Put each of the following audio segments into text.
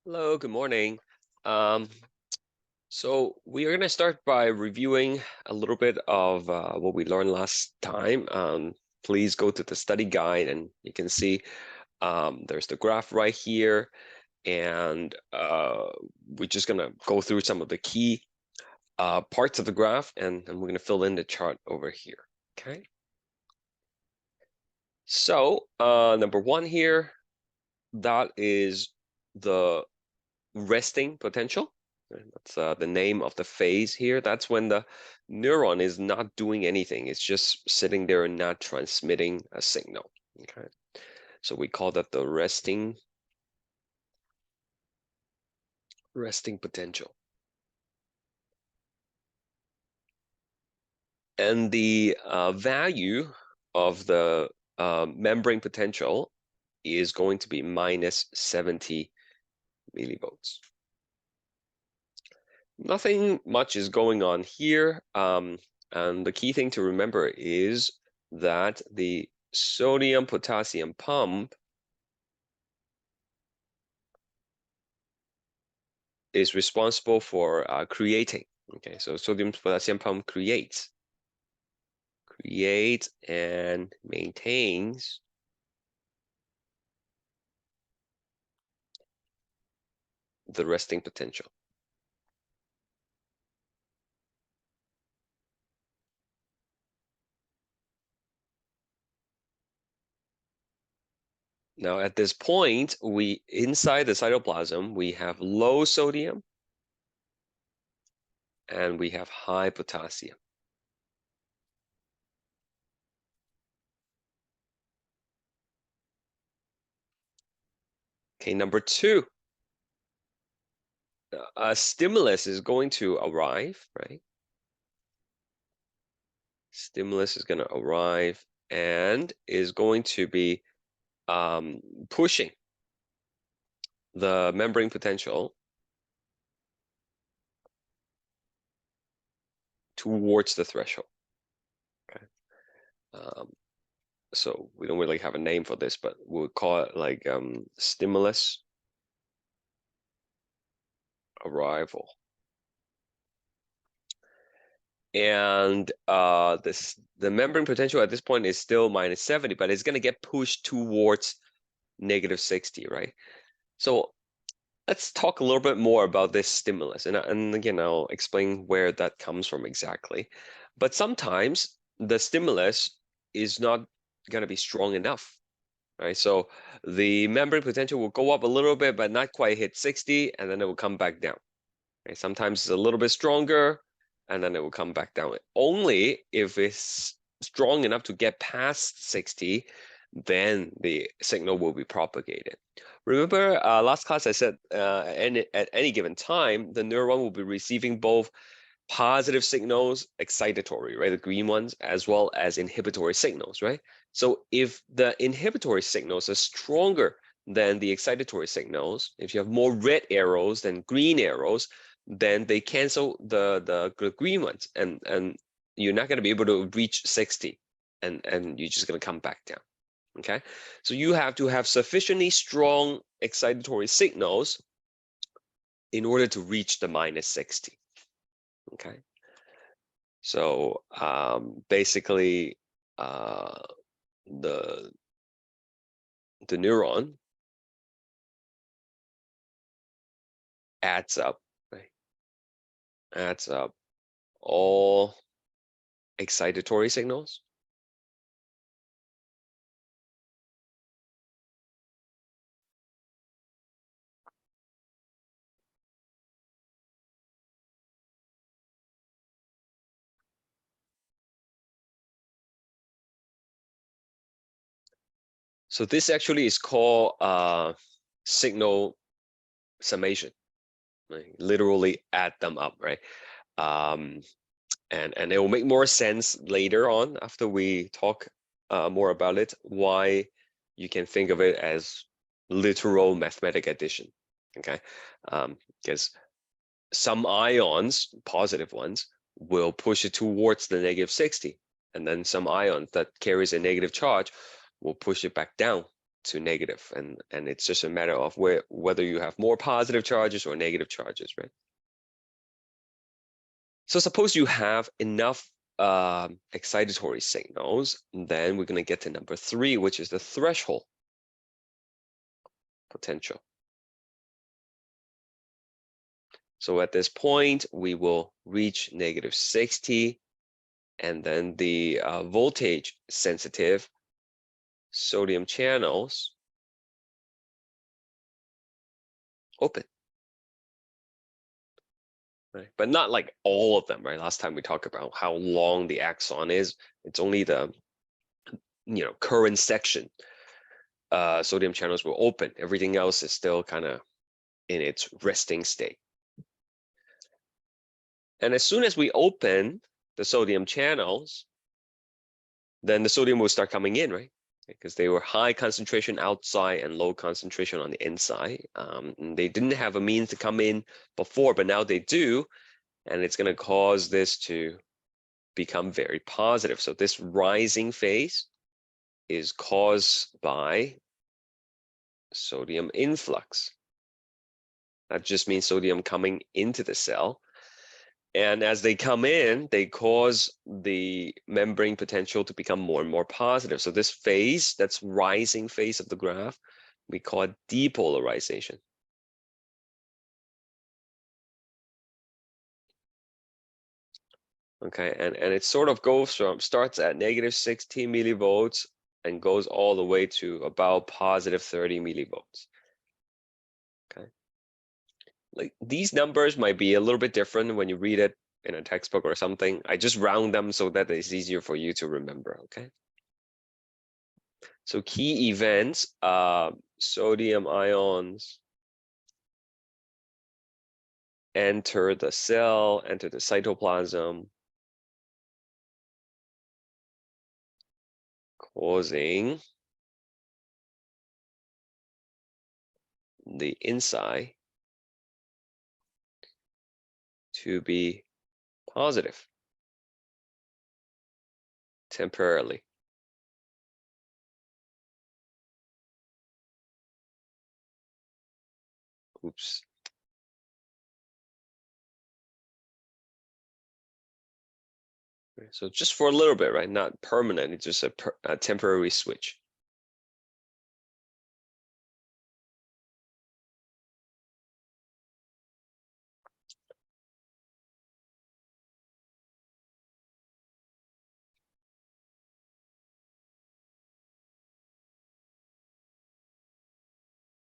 Hello, good morning. Um, so we are going to start by reviewing a little bit of what we learned last time. Please go to the study guide and you can see there's the graph right here. And we're just going to go through some of the key parts of the graph and we're going to fill in the chart over here. Okay. So number one here, that is the resting potential. That's the name of the phase here. That's when the neuron is not doing anything. It's just sitting there and not transmitting a signal. Okay, so we call that the resting potential. And the value of the membrane potential is going to be minus 70 millivolts. Nothing much is going on here. And the key thing to remember is that the sodium-potassium pump is responsible for creating. Okay, so sodium-potassium pump creates and maintains the resting potential. Now, at this point, inside the cytoplasm, we have low sodium and we have high potassium. Okay, number two, a stimulus is going to arrive, right? Stimulus is going to arrive and is going to be pushing the membrane potential towards the threshold. Okay. So we don't really have a name for this, but we'll call it like stimulus arrival. And the membrane potential at this point is still minus 70, but it's going to get pushed towards negative 60, right? So let's talk a little bit more about this stimulus. And again, I'll explain where that comes from exactly. But sometimes the stimulus is not going to be strong enough, right? So the membrane potential will go up a little bit, but not quite hit 60, and then it will come back down. Right? Sometimes it's a little bit stronger, and then it will come back down. Only if it's strong enough to get past 60, then the signal will be propagated. Remember, last class I said at any given time, the neuron will be receiving both positive signals, excitatory, right, the green ones, as well as inhibitory signals, right? So if the inhibitory signals are stronger than the excitatory signals, if you have more red arrows than green arrows, then they cancel the green ones, and you're not going to be able to reach 60, and you're just going to come back down. Okay, so you have to have sufficiently strong excitatory signals in order to reach the minus 60. Okay, so basically the neuron adds up, right? Adds up all excitatory signals so this actually is called signal summation, right? Literally add them up, right? And it will make more sense later on after we talk more about it, why you can think of it as literal mathematic addition. Okay, because some ions, positive ones, will push it towards the negative 60, and then some ions that carries a negative charge will push it back down to negative, and it's just a matter of whether you have more positive charges or negative charges, right? So suppose you have enough excitatory signals, then we're going to get to number 3, which is the threshold potential. So at this point, we will reach -60, and then the voltage sensitive sodium channels open. Right? But not like all of them, right? Last time we talked about how long the axon is. It's only the current section. Sodium channels will open. Everything else is still kind of in its resting state. And as soon as we open the sodium channels, then the sodium will start coming in, right? Because they were high concentration outside and low concentration on the inside. And they didn't have a means to come in before, but now they do. And it's going to cause this to become very positive. So this rising phase is caused by sodium influx. That just means sodium coming into the cell. And as they come in, they cause the membrane potential to become more and more positive. So this phase, that's rising phase of the graph, we call it depolarization. Okay, and it sort of starts at -16 millivolts and goes all the way to about +30 millivolts. Okay, like these numbers might be a little bit different when you read it in a textbook or something. I just round them so that it's easier for you to remember. Okay. So key events: sodium ions enter the cell, enter the cytoplasm, causing the inside to be positive temporarily. Oops. So just for a little bit, right? Not permanent. It's just a temporary switch.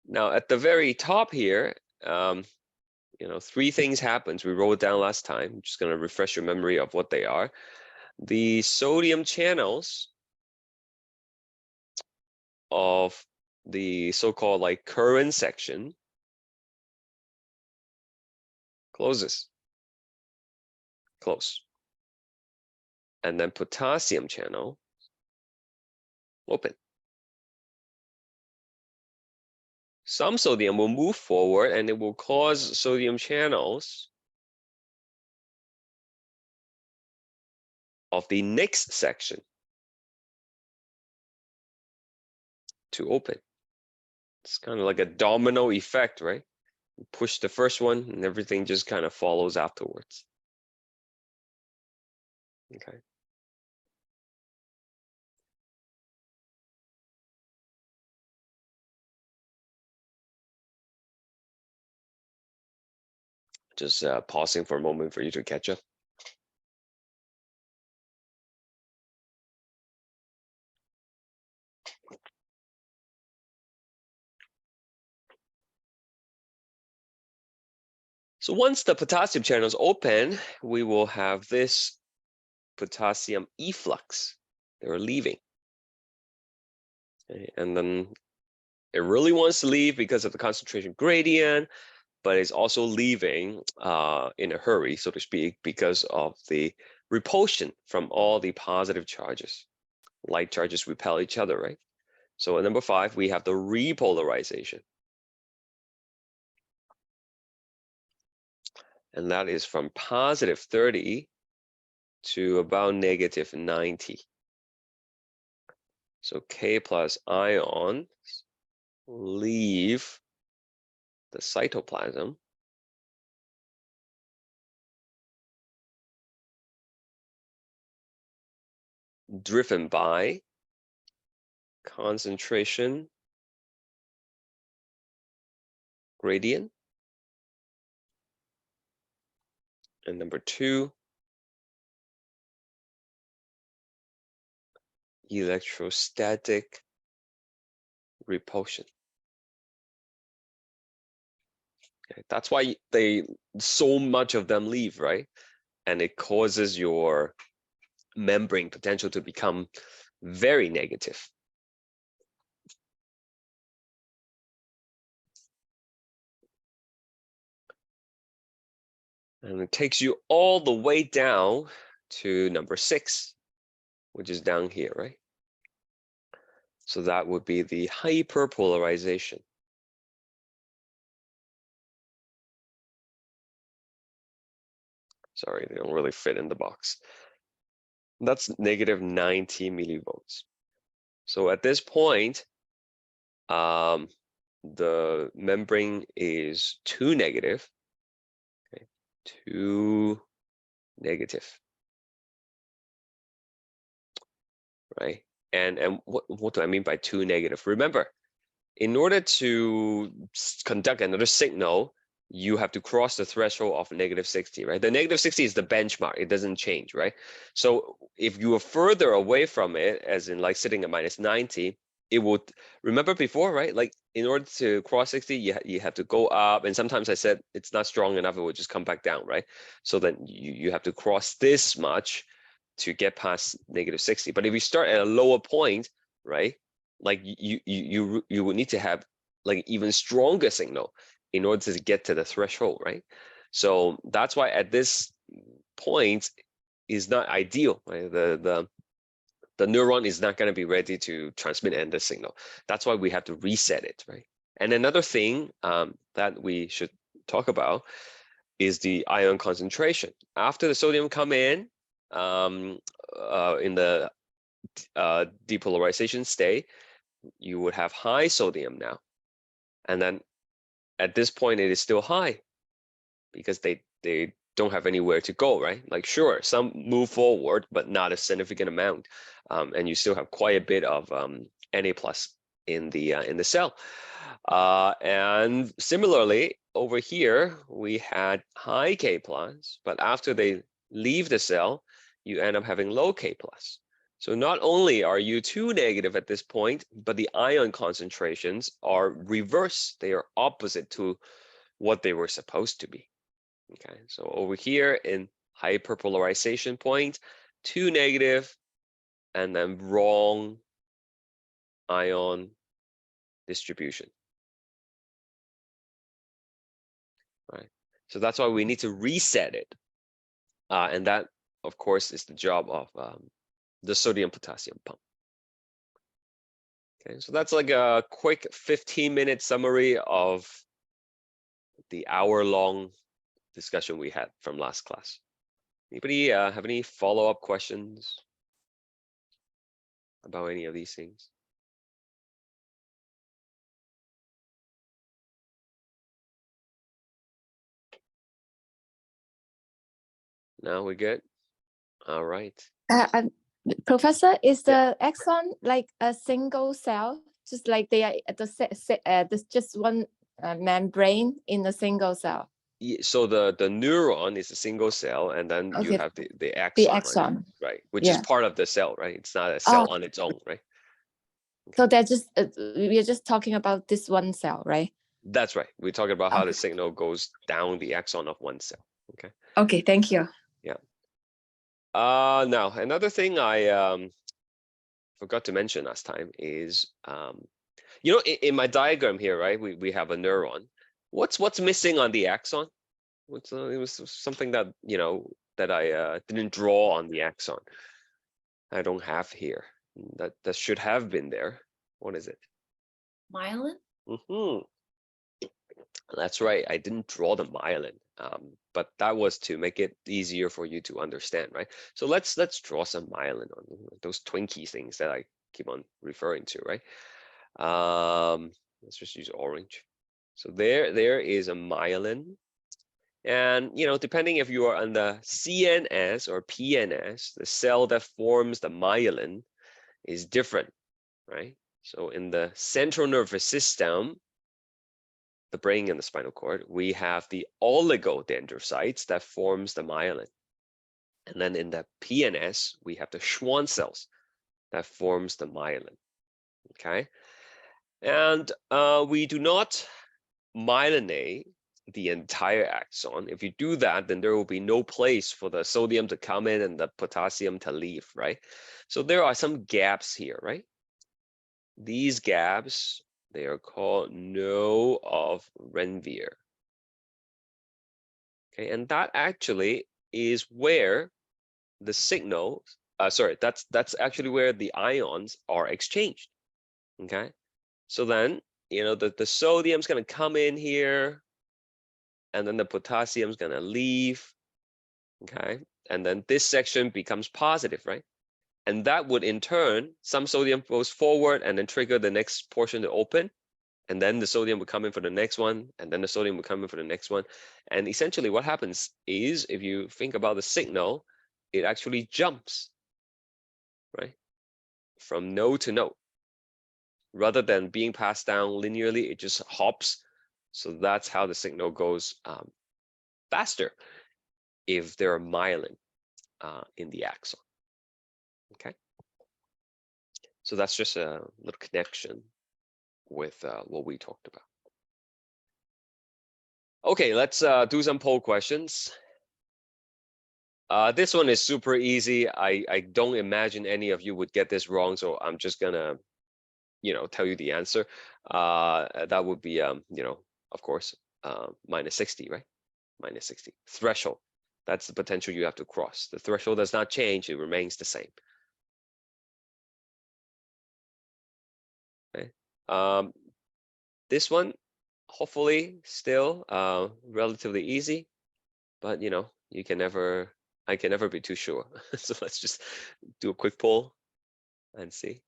Now at the very top here, 3 things happens. We wrote it down last time. I'm just going to refresh your memory of what they are. The sodium channels of the so-called like current section closes, close. And then potassium channel open. Some sodium will move forward and it will cause sodium channels of the next section to open. It's kind of like a domino effect, right? You push the first one and everything just kind of follows afterwards. Okay. Just pausing for a moment for you to catch up. So once the potassium channel is open, we will have this potassium efflux. They're leaving. Okay. And then it really wants to leave because of the concentration gradient, but it's also leaving in a hurry, so to speak, because of the repulsion from all the positive charges. Light charges repel each other, right? So at number 5, we have the repolarization. And that is from +30 to about -90. So K plus ions leave the cytoplasm driven by concentration gradient. And number 2, electrostatic repulsion. Okay, that's why so much of them leave, right? And it causes your membrane potential to become very negative. And it takes you all the way down to number 6, which is down here, right? So that would be the hyperpolarization. Sorry, they don't really fit in the box. That's negative 90 millivolts. So at this point, the membrane is too negative. Okay, too negative, right? And what do I mean by too negative? Remember, in order to conduct another signal, you have to cross the threshold of negative 60, right? The negative 60 is the benchmark. It doesn't change, right? So if you are further away from it, as in like sitting at minus 90, it would, remember before, right? Like in order to cross 60, you have to go up. And sometimes I said it's not strong enough, it would just come back down, right? So then you have to cross this much to get past negative 60. But if you start at a lower point, right? Like you would need to have like even stronger signal in order to get to the threshold, right? So that's why at this point is not ideal, right? The neuron is not going to be ready to transmit end signal. That's why we have to reset it, right? And another thing that we should talk about is the ion concentration. After the sodium come in the depolarization state, you would have high sodium now. And then at this point, it is still high because they don't have anywhere to go, right? Like, sure, some move forward, but not a significant amount. And you still have quite a bit of Na plus in the cell. And similarly, over here, we had high K plus, but after they leave the cell, you end up having low K plus. So not only are you too negative at this point, but the ion concentrations are reverse. They are opposite to what they were supposed to be. Okay, so over here in hyperpolarization point, too negative, and then wrong ion distribution. Right, so that's why we need to reset it. And that, of course, is the job of the sodium-potassium pump. Okay, so that's like a quick 15-minute summary of the hour-long discussion we had from last class. Anybody have any follow-up questions about any of these things? No, we're good. All right. Professor, is the axon like a single cell, just like they are there's just one membrane in a single cell? Yeah, so the neuron is a single cell, and then you have the axon. The axon, right? Which is part of the cell, right? It's not a cell on its own, right? So they're just we're just talking about this one cell, right? That's right. We're talking about how the signal goes down the axon of one cell. Okay. Okay, thank you. Yeah. Now another thing I forgot to mention last time is you know, in my diagram here, right? We have a neuron. What's missing on the axon? It was something that, you know, that I didn't draw on the axon. I don't have here. That should have been there. What is it? Myelin? Mm-hmm. That's right. I didn't draw the myelin, but that was to make it easier for you to understand, right? So let's draw some myelin on those Twinkie things that I keep on referring to, right? Let's just use orange. So there is a myelin. And, depending if you are on the CNS or PNS, the cell that forms the myelin is different, right? So in the central nervous system, the brain and the spinal cord, we have the oligodendrocytes that forms the myelin. And then in the PNS, we have the Schwann cells that forms the myelin, okay? And we do not myelinate the entire axon. If you do that, then there will be no place for the sodium to come in and the potassium to leave, right? So there are some gaps here, right? These gaps, they are called node of Renvier. Okay, and that actually is where the signal, that's actually where the ions are exchanged. Okay, so then the sodium's gonna come in here, and then the potassium's gonna leave. Okay, and then this section becomes positive, right? And that would in turn, some sodium goes forward and then trigger the next portion to open. And then the sodium would come in for the next one, and then the sodium would come in for the next one. And essentially what happens is, if you think about the signal, it actually jumps, right? From node to node. Rather than being passed down linearly, it just hops. So that's how the signal goes faster if there are myelin in the axon, okay? So that's just a little connection with what we talked about. Okay, let's do some poll questions. This one is super easy. I don't imagine any of you would get this wrong, so I'm just gonna, tell you the answer. That would be, of course, minus 60, right? Minus 60 threshold. That's the potential you have to cross. The threshold does not change; it remains the same. Okay. This one, hopefully, still relatively easy, but you can never. I can never be too sure. So let's just do a quick poll and see.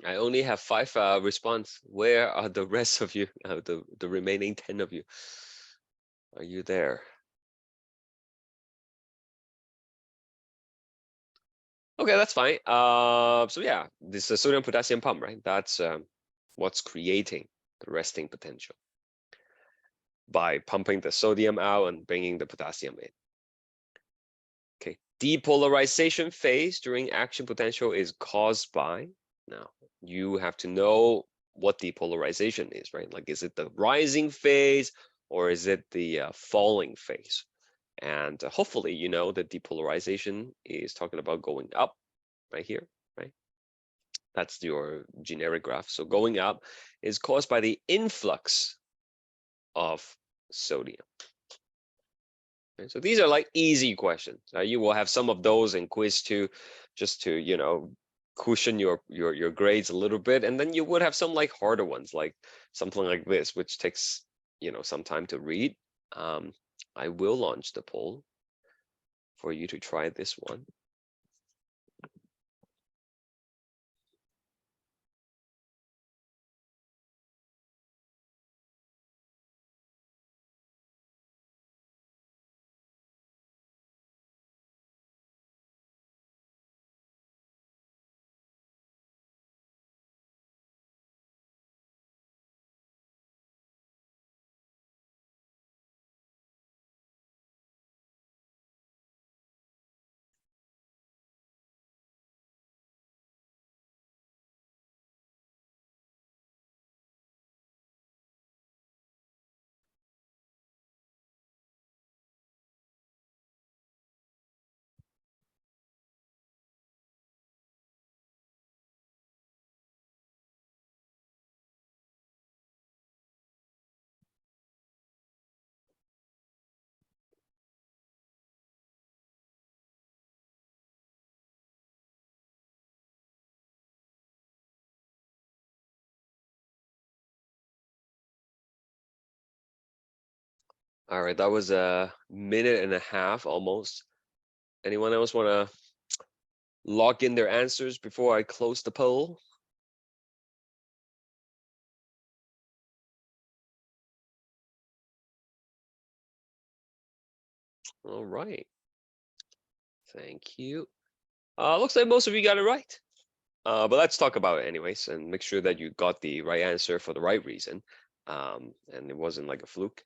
I only have 5 response. Where are the rest of you? The remaining 10 of you? Are you there? Okay, that's fine. So yeah, this is a sodium potassium pump, right? That's what's creating the resting potential by pumping the sodium out and bringing the potassium in. Okay, depolarization phase during action potential is caused by. Now you have to know what depolarization is, right? Like, is it the rising phase or is it the falling phase? And hopefully, the depolarization is talking about going up right here, right? That's your generic graph. So going up is caused by the influx of sodium. Okay, so these are like easy questions. You will have some of those in quiz 2, just to cushion your grades a little bit, and then you would have some like harder ones, like something like this, which takes some time to read. I will launch the poll for you to try this one. All right, that was a minute and a half almost. Anyone else want to log in their answers before I close the poll? All right. Thank you. Looks like most of you got it right. But let's talk about it anyways and make sure that you got the right answer for the right reason. And it wasn't like a fluke.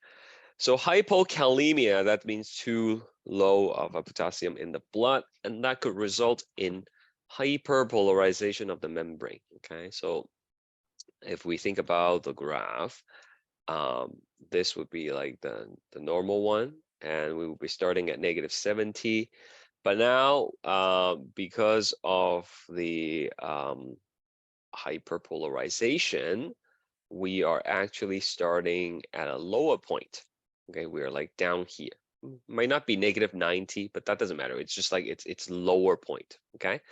So hypokalemia, that means too low of a potassium in the blood, and that could result in hyperpolarization of the membrane. Okay, so if we think about the graph, this would be like the normal one, and we will be starting at -70. But now, because of the hyperpolarization, we are actually starting at a lower point. Okay, we are like down here. Might not be -90, but that doesn't matter. It's just like it's lower point. Okay,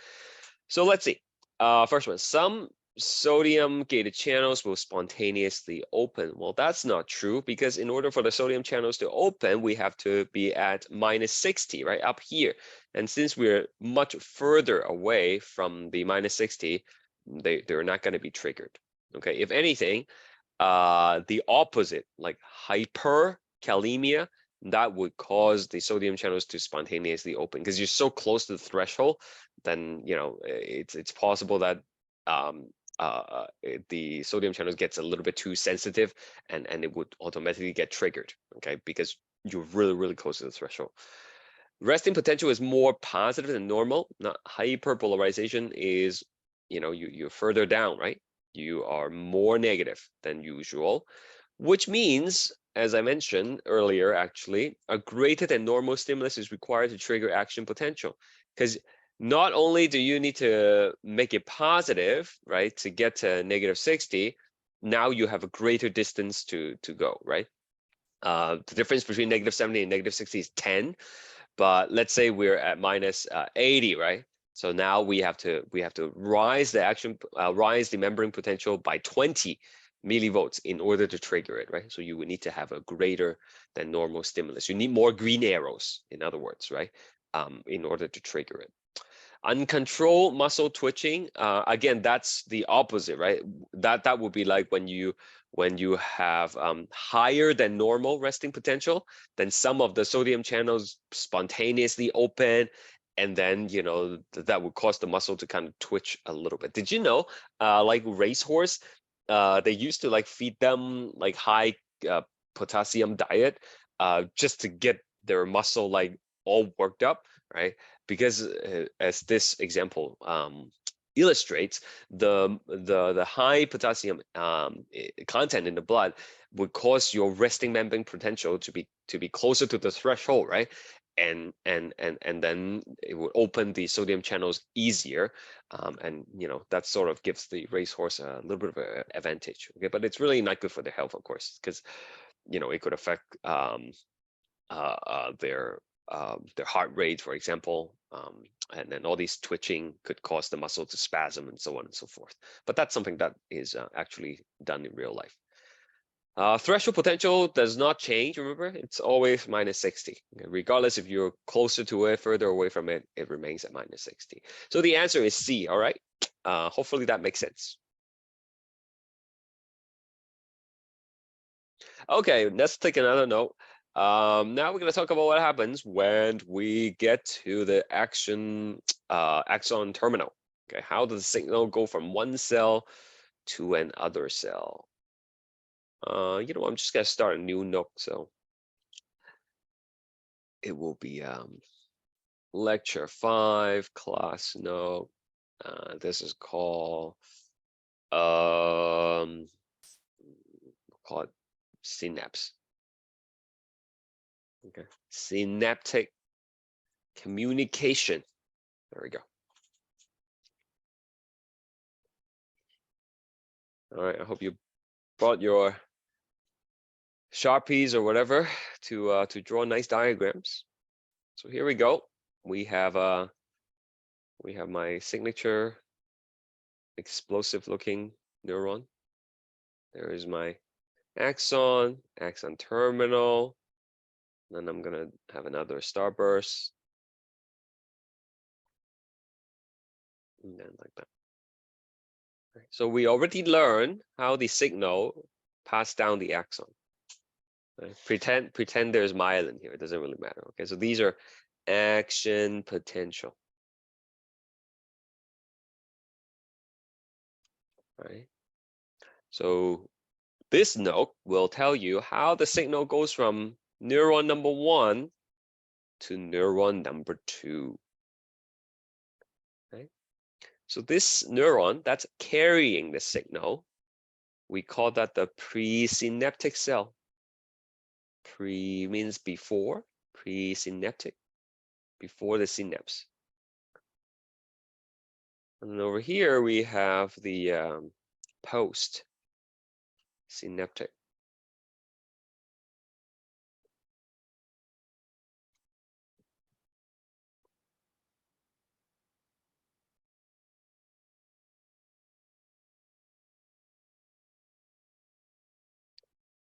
so let's see. First one, some sodium gated channels will spontaneously open. Well, that's not true, because in order for the sodium channels to open, we have to be at -60, right, up here. And since we're much further away from the -60, they're not going to be triggered. Okay, if anything, the opposite, like hyperkalemia, that would cause the sodium channels to spontaneously open, because you're so close to the threshold. Then it's possible that the sodium channels gets a little bit too sensitive, and it would automatically get triggered. Okay, because you're really close to the threshold. Resting potential is more positive than normal. Not hyperpolarization is, you're further down, right? You are more negative than usual, which means, as I mentioned earlier, actually, a greater than normal stimulus is required to trigger action potential. Because not only do you need to make it positive, right, to get to -60, now you have a greater distance to go, right? The difference between -70 and -60 is 10. But let's say we're at -80, right? So now we have to rise the membrane potential by 20 millivolts in order to trigger it, right? So you would need to have a greater than normal stimulus. You need more green arrows, in other words, right? In order to trigger it. Uncontrolled muscle twitching, again, that's the opposite, right? That would be like when you have higher than normal resting potential, then some of the sodium channels spontaneously open, and then that would cause the muscle to kind of twitch a little bit. Did you know, like racehorse, they used to like feed them like high potassium diet, just to get their muscle like all worked up, right? Because as this example illustrates, the high potassium content in the blood would cause your resting membrane potential to be closer to the threshold, right? And then it would open the sodium channels easier, and that sort of gives the racehorse a little bit of an advantage. Okay, but it's really not good for their health, of course, because it could affect their heart rate, for example, and then all these twitching could cause the muscle to spasm and so on and so forth. But that's something that is actually done in real life. Threshold potential does not change, remember? It's always -60. Okay? Regardless if you're closer to it, further away from it, it remains at -60. So the answer is C, all right? Hopefully that makes sense. Okay, let's take another note. Now we're going to talk about what happens when we get to the axon terminal. Okay, how does the signal go from one cell to another cell? I'm just going to start a new note, so it will be lecture 5, class note. This is called we'll call it synapse. Okay, synaptic communication. There we go. All right, I hope you brought your Sharpies or whatever to draw nice diagrams. So here we go. We have my signature explosive looking neuron. There is my axon terminal. Then I'm gonna have another starburst. And then like that. So we already learned how the signal passed down the axon. Right? Pretend there's myelin here. It doesn't really matter. Okay, so these are action potential. Right. So this note will tell you how the signal goes from neuron number 1 to neuron number 2. Right? So this neuron that's carrying the signal, we call that the presynaptic cell. Pre means before, presynaptic, before the synapse. And then over here we have the post synaptic.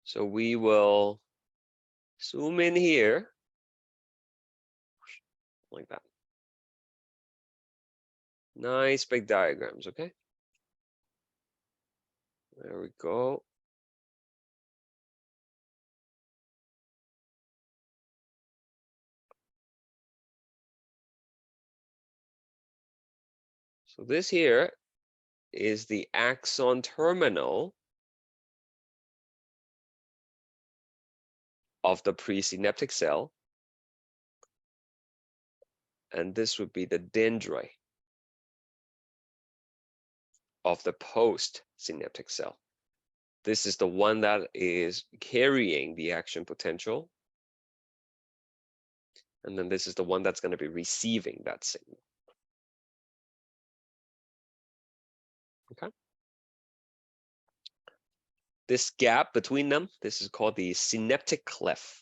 So we will zoom in here like that. Nice big diagrams, okay? There we go. So this here is the axon terminal of the presynaptic cell. And this would be the dendrite of the postsynaptic cell. This is the one that is carrying the action potential. And then this is the one that's going to be receiving that signal. Okay. This gap between them, this is called the synaptic cleft.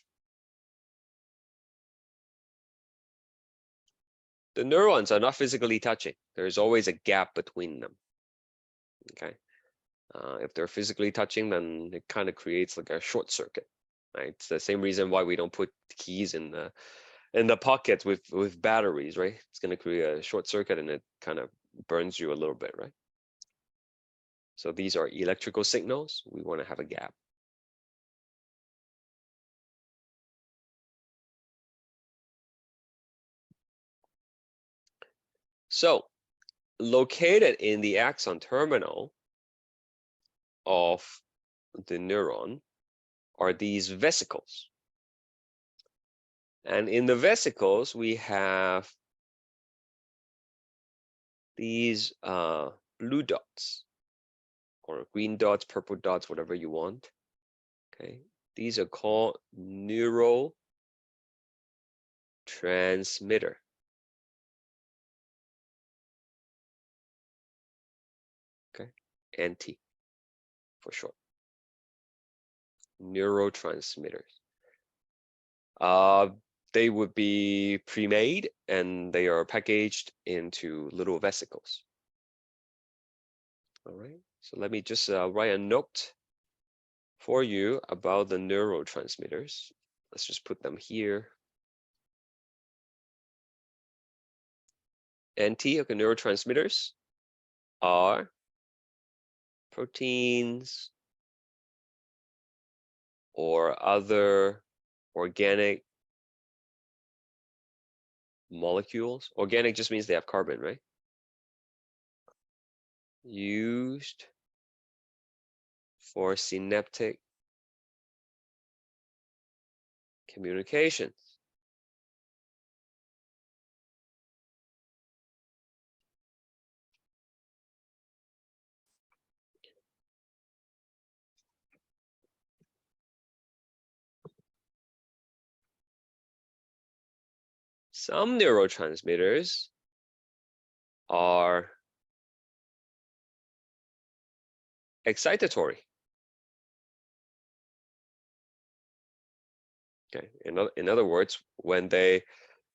The neurons are not physically touching. There's always a gap between them. Okay. If they're physically touching, then it kind of creates like a short circuit. Right. It's the same reason why we don't put keys in the pockets with batteries, right? It's going to create a short circuit and it kind of burns you a little bit, right? So these are electrical signals. We want to have a gap. So located in the axon terminal of the neuron are these vesicles. And in the vesicles, we have these blue dots or green dots, purple dots, whatever you want. Okay, these are called neurotransmitter. Okay, NT for short. Neurotransmitters. They would be pre-made and they are packaged into little vesicles. All right, so let me just write a note for you about the neurotransmitters. Let's just put them here. NT, okay, neurotransmitters are proteins or other organic molecules. Organic just means they have carbon, right? Used for synaptic communication. Some neurotransmitters are excitatory. Okay, in other words, when they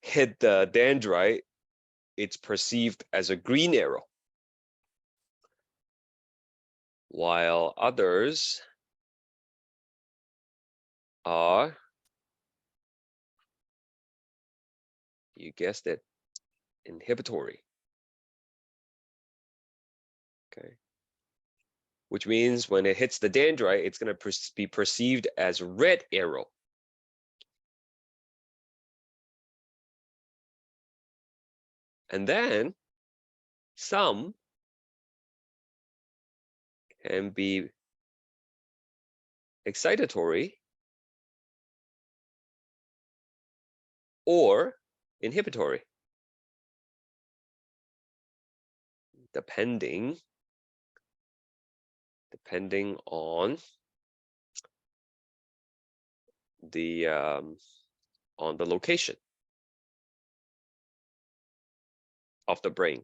hit the dendrite, it's perceived as a green arrow, while others are You guessed it, inhibitory. Okay. Which means when it hits the dendrite, it's going to be perceived as red arrow. And then some can be excitatory or inhibitory, depending on the location of the brain,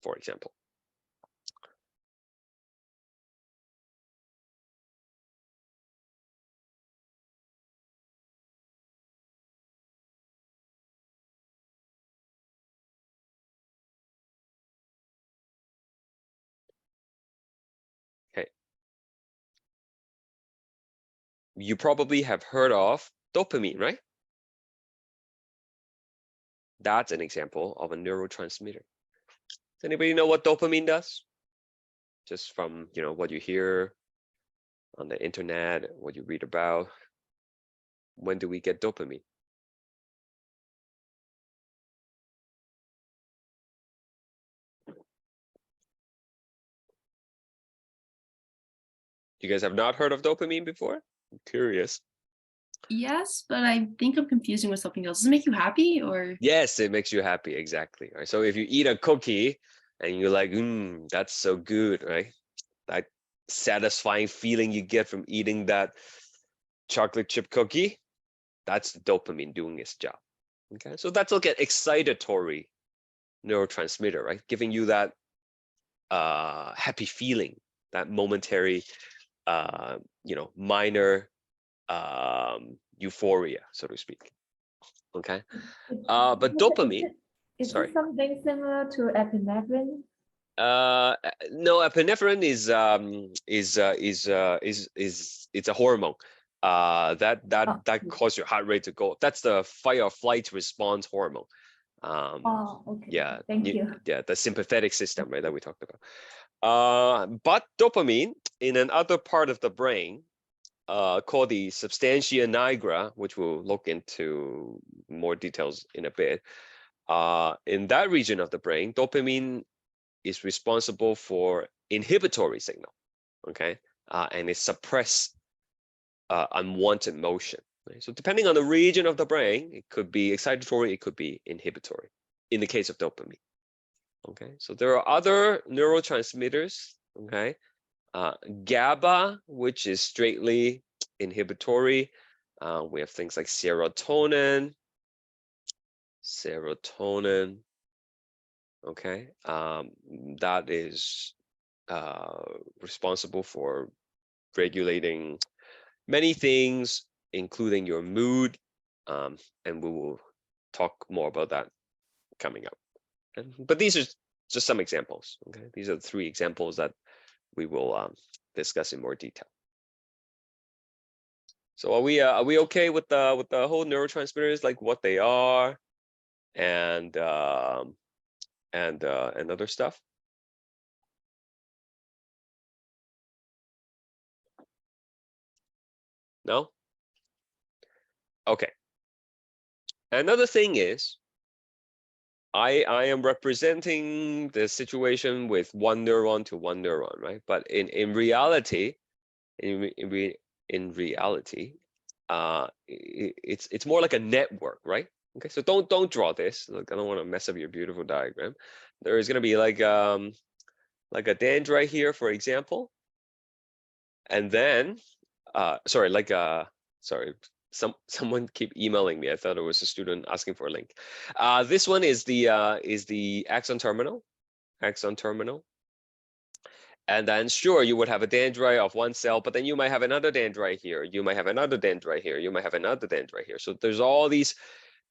for example. Okay. You probably have heard of dopamine, right? That's an example of a neurotransmitter. Does anybody know what dopamine does? Just from, you know, what you hear on the internet, what you read about. When do we get dopamine? You guys have not heard of dopamine before? I'm curious. Yes, but I think I'm confusing with something else. Does it make you happy or? Yes, it makes you happy, exactly. Right. So if you eat a cookie and you're like, that's so good, right? That satisfying feeling you get from eating that chocolate chip cookie, that's the dopamine doing its job. Okay, so that's look at excitatory neurotransmitter, right? Giving you that happy feeling, that momentary, minor euphoria, so to speak. Okay, but dopamine. Is Sorry. it something similar to epinephrine? No, epinephrine is it's a hormone. That causes your heart rate to go. That's the fight or flight response hormone. Okay. Yeah. Thank you. Yeah, the sympathetic system, right, that we talked about. But dopamine in another part of the brain, called the substantia nigra, which we'll look into more details in a bit. In that region of the brain, dopamine is responsible for inhibitory signal, okay? And it suppresses unwanted motion. Right? So depending on the region of the brain, it could be excitatory, it could be inhibitory in the case of dopamine. Okay, so there are other neurotransmitters, okay? GABA, which is straightly inhibitory. We have things like serotonin, okay? That is responsible for regulating many things, including your mood, and we will talk more about that coming up. But these are just some examples. Okay, these are the 3 examples that we will discuss in more detail. So are we okay with the whole neurotransmitters, like what they are, and other stuff? No? Okay. Another thing is, I am representing the situation with one neuron to one neuron, right? But in reality, in reality, it's more like a network, right? Okay, so don't draw this. Look, I don't want to mess up your beautiful diagram. There is going to be like a dendrite here, for example, and then someone keep emailing me. I thought it was a student asking for a link. This one is the axon terminal, and then sure, you would have a dendrite of one cell, but then you might have another dendrite here, you might have another dendrite here, you might have another dendrite here. So there's all these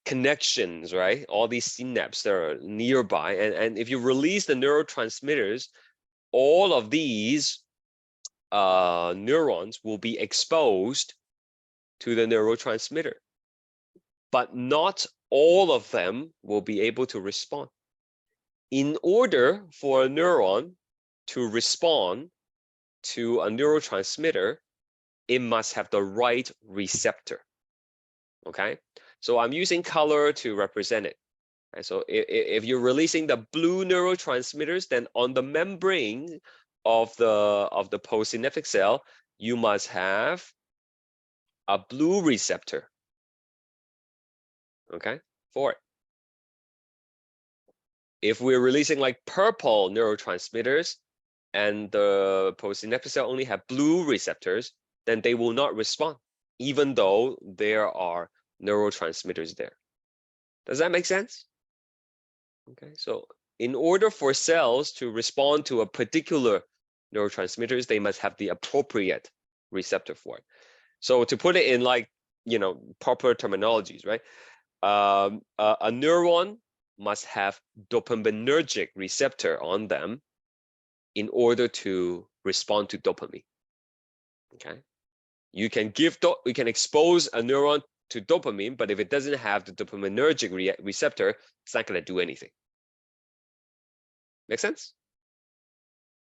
connections, right? All these synapses that are nearby, and if you release the neurotransmitters, all of these neurons will be exposed to the neurotransmitter. but not all of them will be able to respond. In order for a neuron to respond to a neurotransmitter, it must have the right receptor. Okay, so I'm using color to represent it. And so if you're releasing the blue neurotransmitters, then on the membrane of the postsynaptic cell, you must have a blue receptor. Okay, for it. If we're releasing like purple neurotransmitters and the postsynaptic cell only have blue receptors, then they will not respond, even though there are neurotransmitters there. Does that make sense? Okay, so in order for cells to respond to a particular neurotransmitters, they must have the appropriate receptor for it. So to put it in like, proper terminologies, right? A neuron must have dopaminergic receptor on them in order to respond to dopamine. Okay, you can expose a neuron to dopamine, but if it doesn't have the dopaminergic receptor, it's not going to do anything. Make sense?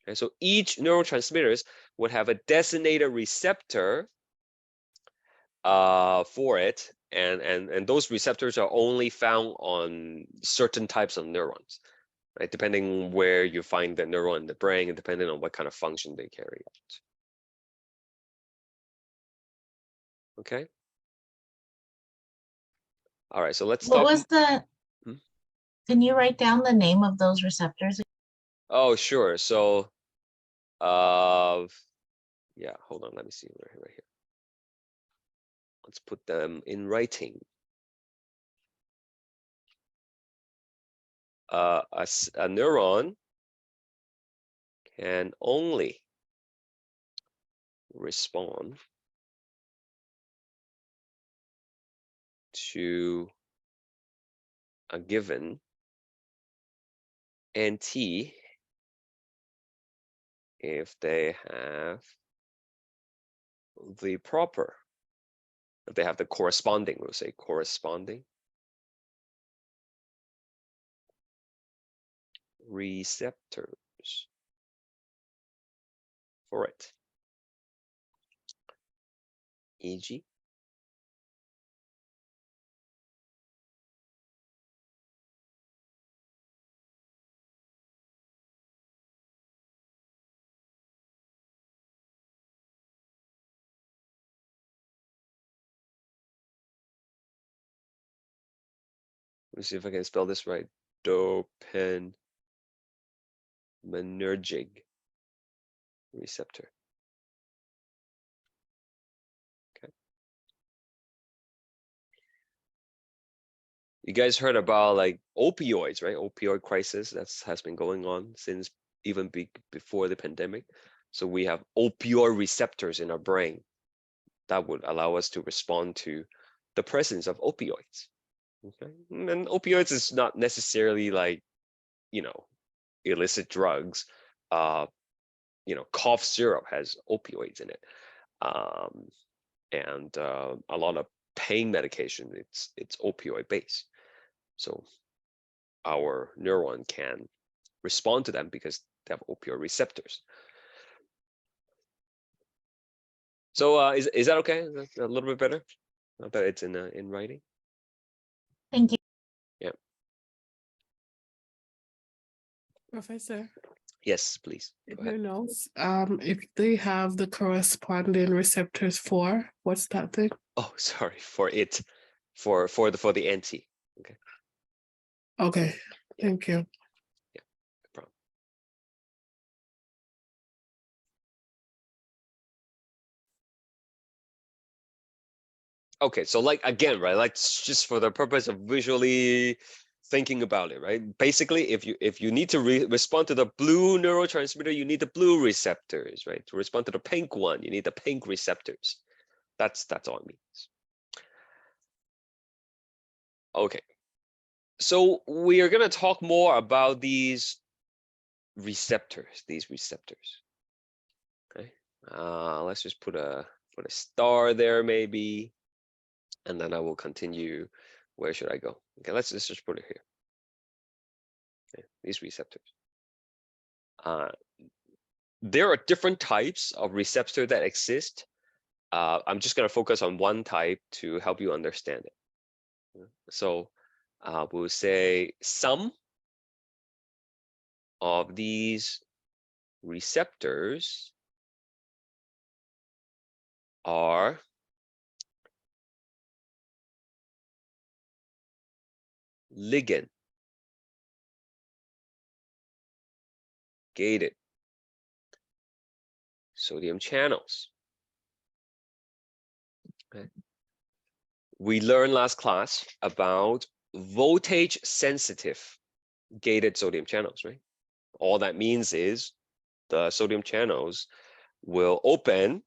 Okay, so each neurotransmitters would have a designated receptor for it, and those receptors are only found on certain types of neurons, right? Depending where you find the neuron in the brain, and depending on what kind of function they carry out. Okay. All right, so let's What talk. was the, can you write down the name of those receptors? Oh, sure. So, yeah, hold on. Let me see right here. Let's put them in writing. A neuron can only respond to a given NT if they have the proper, if they have the corresponding, we'll say corresponding receptors for it, e.g. Let me see if I can spell this right. Dopaminergic receptor. Okay. You guys heard about like opioids, right? Opioid crisis has been going on since even before the pandemic. So we have opioid receptors in our brain that would allow us to respond to the presence of opioids. Okay, and opioids is not necessarily like, illicit drugs. Cough syrup has opioids in it, and a lot of pain medication, it's opioid based. So our neuron can respond to them because they have opioid receptors. So is that okay? Is that a little bit better? I bet it's in writing. Thank you. Yeah. Professor, Yes, please. in Go ahead. your notes, if they have the corresponding receptors for, what's that thing? Oh, sorry, for it, for the NT. Okay. Okay, thank you. Yeah, no problem. Okay, so like again, right? Like just for the purpose of visually thinking about it, right? Basically, if you need to respond to the blue neurotransmitter, you need the blue receptors, right? To respond to the pink one, you need the pink receptors. That's all it means. Okay, so we are gonna talk more about these receptors. Okay, let's just put a star there maybe, and then I will continue Where should I go? Okay, let's just put it here. Okay, these receptors. There are different types of receptor that exist. I'm just going to focus on one type to help you understand it. So we'll say some of these receptors are ligand gated sodium channels. Okay. We learned last class about voltage sensitive gated sodium channels, right? All that means is the sodium channels will open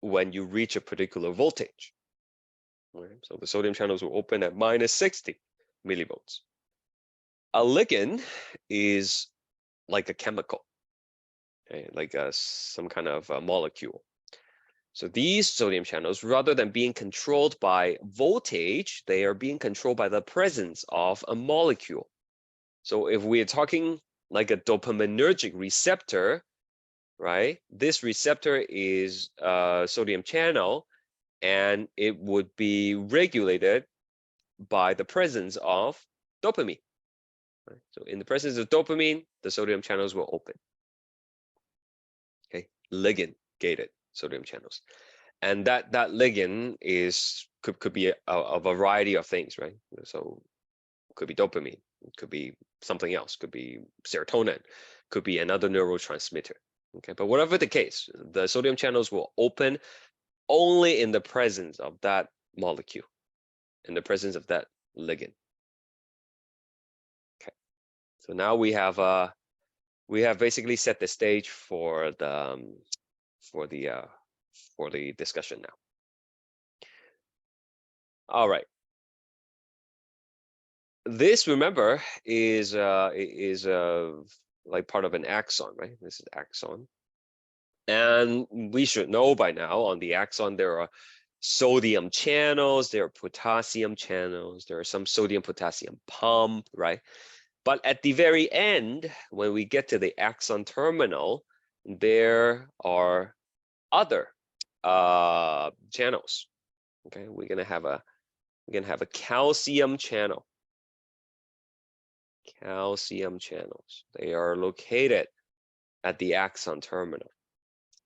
when you reach a particular voltage. Right? So the sodium channels will open at -60 millivolts. A ligand is like a chemical, okay? Like some kind of a molecule. So these sodium channels, rather than being controlled by voltage, they are being controlled by the presence of a molecule. So if we are talking like a dopaminergic receptor, right? This receptor is a sodium channel, and it would be regulated by the presence of dopamine. Right? So in the presence of dopamine, the sodium channels will open. Okay, ligand gated sodium channels, and that ligand is could be a variety of things, right? So it could be dopamine, it could be something else, could be serotonin, could be another neurotransmitter. Okay, but whatever the case, the sodium channels will open only in the presence of that molecule, in the presence of that ligand. Okay, so now we have basically set the stage for the discussion now. All right. This, remember, is like part of an axon, right? This is axon. And we should know by now on the axon there are sodium channels, there are potassium channels, there are some sodium potassium pump, right? But at the very end, when we get to the axon terminal, there are other channels. Okay, we're gonna have a calcium channel. Calcium channels. They are located at the axon terminal.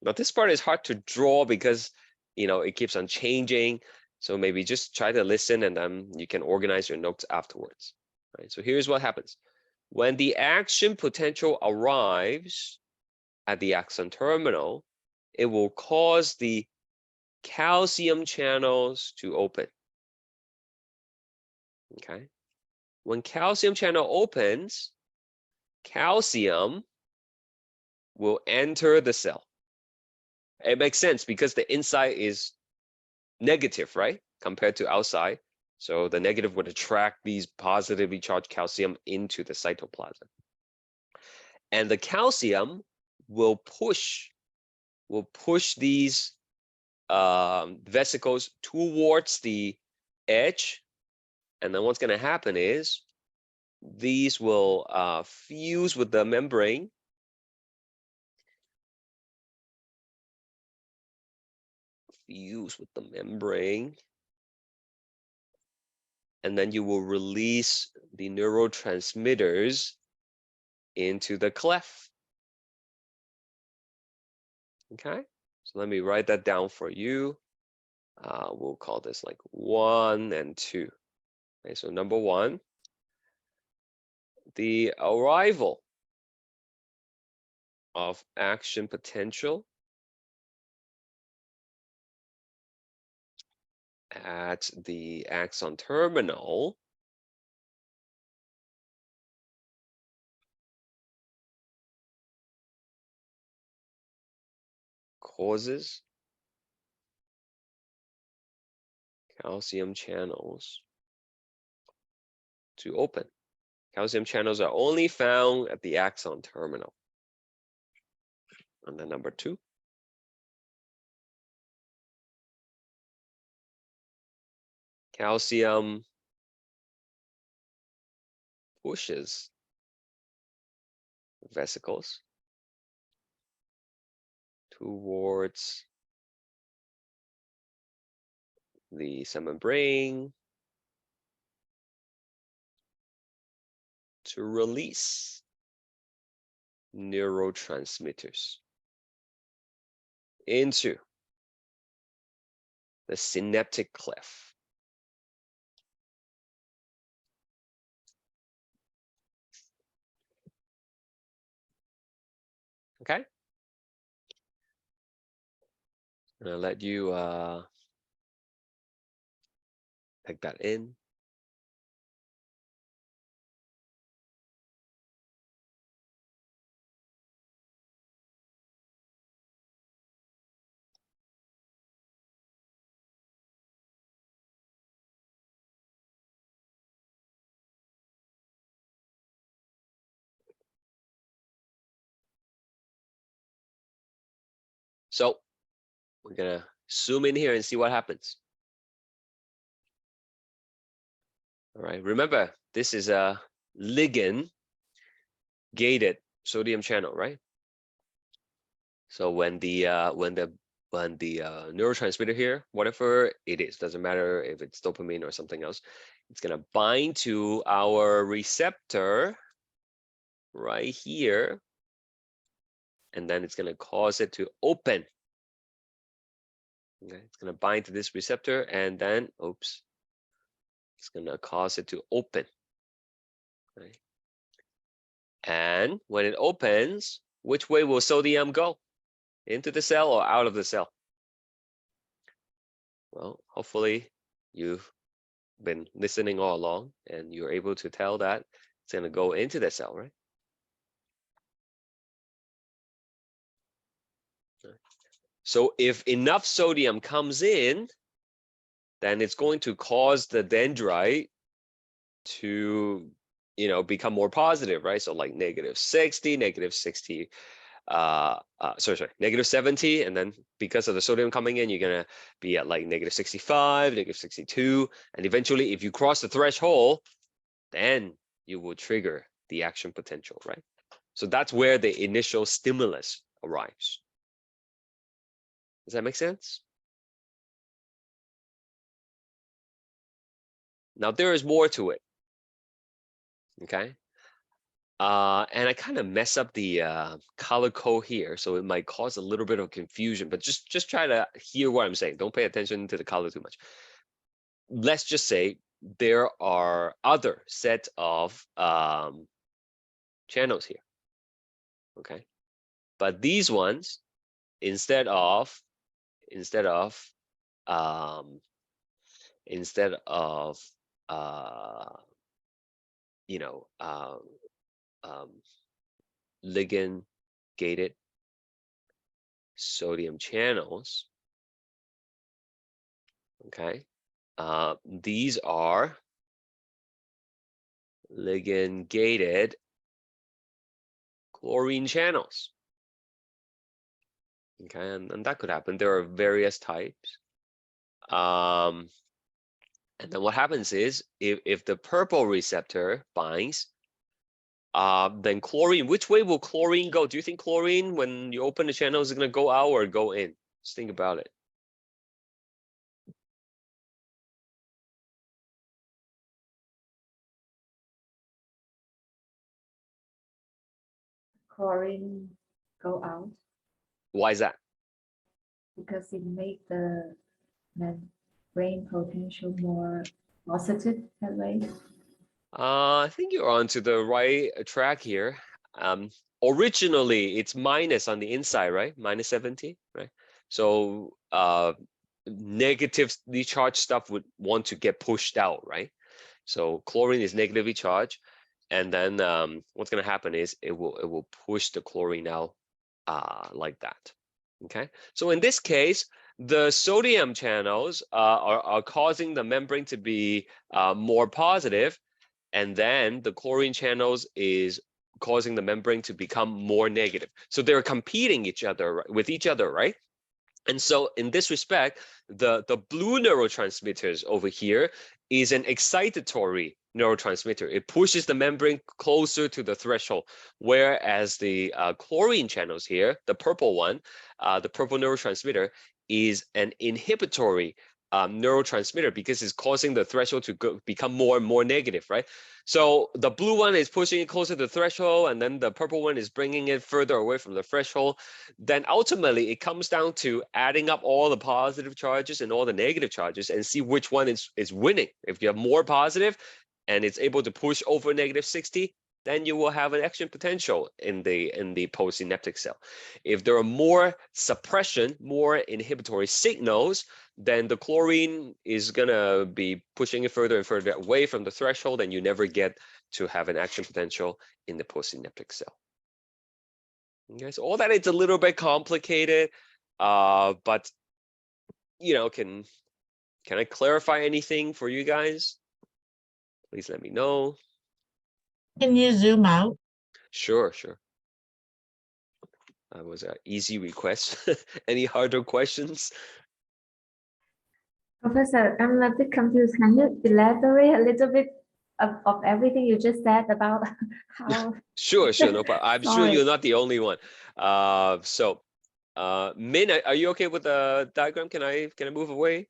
Now this part is hard to draw because it keeps on changing. So maybe just try to listen and then you can organize your notes afterwards. Right? So here's what happens. When the action potential arrives at the axon terminal, it will cause the calcium channels to open. Okay. When calcium channel opens, calcium will enter the cell. It makes sense because the inside is negative, right? Compared to outside. So the negative would attract these positively charged calcium into the cytoplasm. And the calcium will push these vesicles towards the edge. And then what's going to happen is these will fuse with the membrane. Fuse with the membrane. And then you will release the neurotransmitters into the cleft. Okay, so let me write that down for you. We'll call this like 1 and 2. Okay, so number 1, the arrival of action potential at the axon terminal causes calcium channels to open. Calcium channels are only found at the axon terminal. And then number 2. Calcium pushes vesicles towards the cell membrane to release neurotransmitters into the synaptic cleft. Okay. I'm gonna let you take that in. So we're gonna zoom in here and see what happens. All right, remember, this is a ligand gated sodium channel, right? So when the neurotransmitter here, whatever it is, doesn't matter if it's dopamine or something else, it's gonna bind to our receptor right here, and then it's gonna cause it to open. Okay, it's gonna bind to this receptor, and then, oops, it's gonna cause it to open. Okay. And when it opens, which way will sodium go? Into the cell or out of the cell? Well, hopefully you've been listening all along and you're able to tell that it's going to go into the cell, right? So if enough sodium comes in, then it's going to cause the dendrite to, become more positive, right? So like -60, -60, -70, and then because of the sodium coming in, you're gonna be at like -65, -62, and eventually, if you cross the threshold, then you will trigger the action potential, right? So that's where the initial stimulus arrives. Does that make sense? Now there is more to it. Okay. And I kind of mess up the color code here, so it might cause a little bit of confusion, but just try to hear what I'm saying. Don't pay attention to the color too much. Let's just say there are other set of channels here, okay? But these ones, instead of ligand gated sodium channels, okay, these are ligand gated chlorine channels. Okay, and that could happen. There are various types. And then what happens is if the purple receptor binds, then chlorine, which way will chlorine go? Do you think chlorine, when you open the channel, is going to go out or go in? Just think about it. Chlorine go out Why is that? because it make the brain potential more positive that way. I think you're onto the right track here. Originally, it's minus on the inside, right? -70, right? So negatively charged stuff would want to get pushed out, right? So chlorine is negatively charged, and then what's going to happen is it will push the chlorine out like that. Okay. So in this case, the sodium channels are causing the membrane to be more positive, and then the chlorine channels is causing the membrane to become more negative. So they're competing with each other, right? And so in this respect, the blue neurotransmitters over here is an excitatory neurotransmitter. It pushes the membrane closer to the threshold, whereas the chlorine channels here, the purple one, the purple neurotransmitter, is an inhibitory neurotransmitter because it's causing the threshold to become more and more negative, right? So the blue one is pushing it closer to the threshold, and then the purple one is bringing it further away from the threshold. Then ultimately it comes down to adding up all the positive charges and all the negative charges and see which one is winning. If you have more positive and it's able to push over -60, then you will have an action potential in the postsynaptic cell. If there are more suppression, more inhibitory signals, then the chlorine is gonna be pushing it further and further away from the threshold, and you never get to have an action potential in the postsynaptic cell. Okay, so all that it's a little bit complicated, but you know, can I clarify anything for you guys? Please let me know. Can you zoom out? Sure. That was an easy request. Any harder questions? Professor, I'm a bit confused. Can you elaborate a little bit of everything you just said about how? Sure, no problem. I'm sure Sorry. you're not the only one. Min, are you okay with the diagram? Can I move away?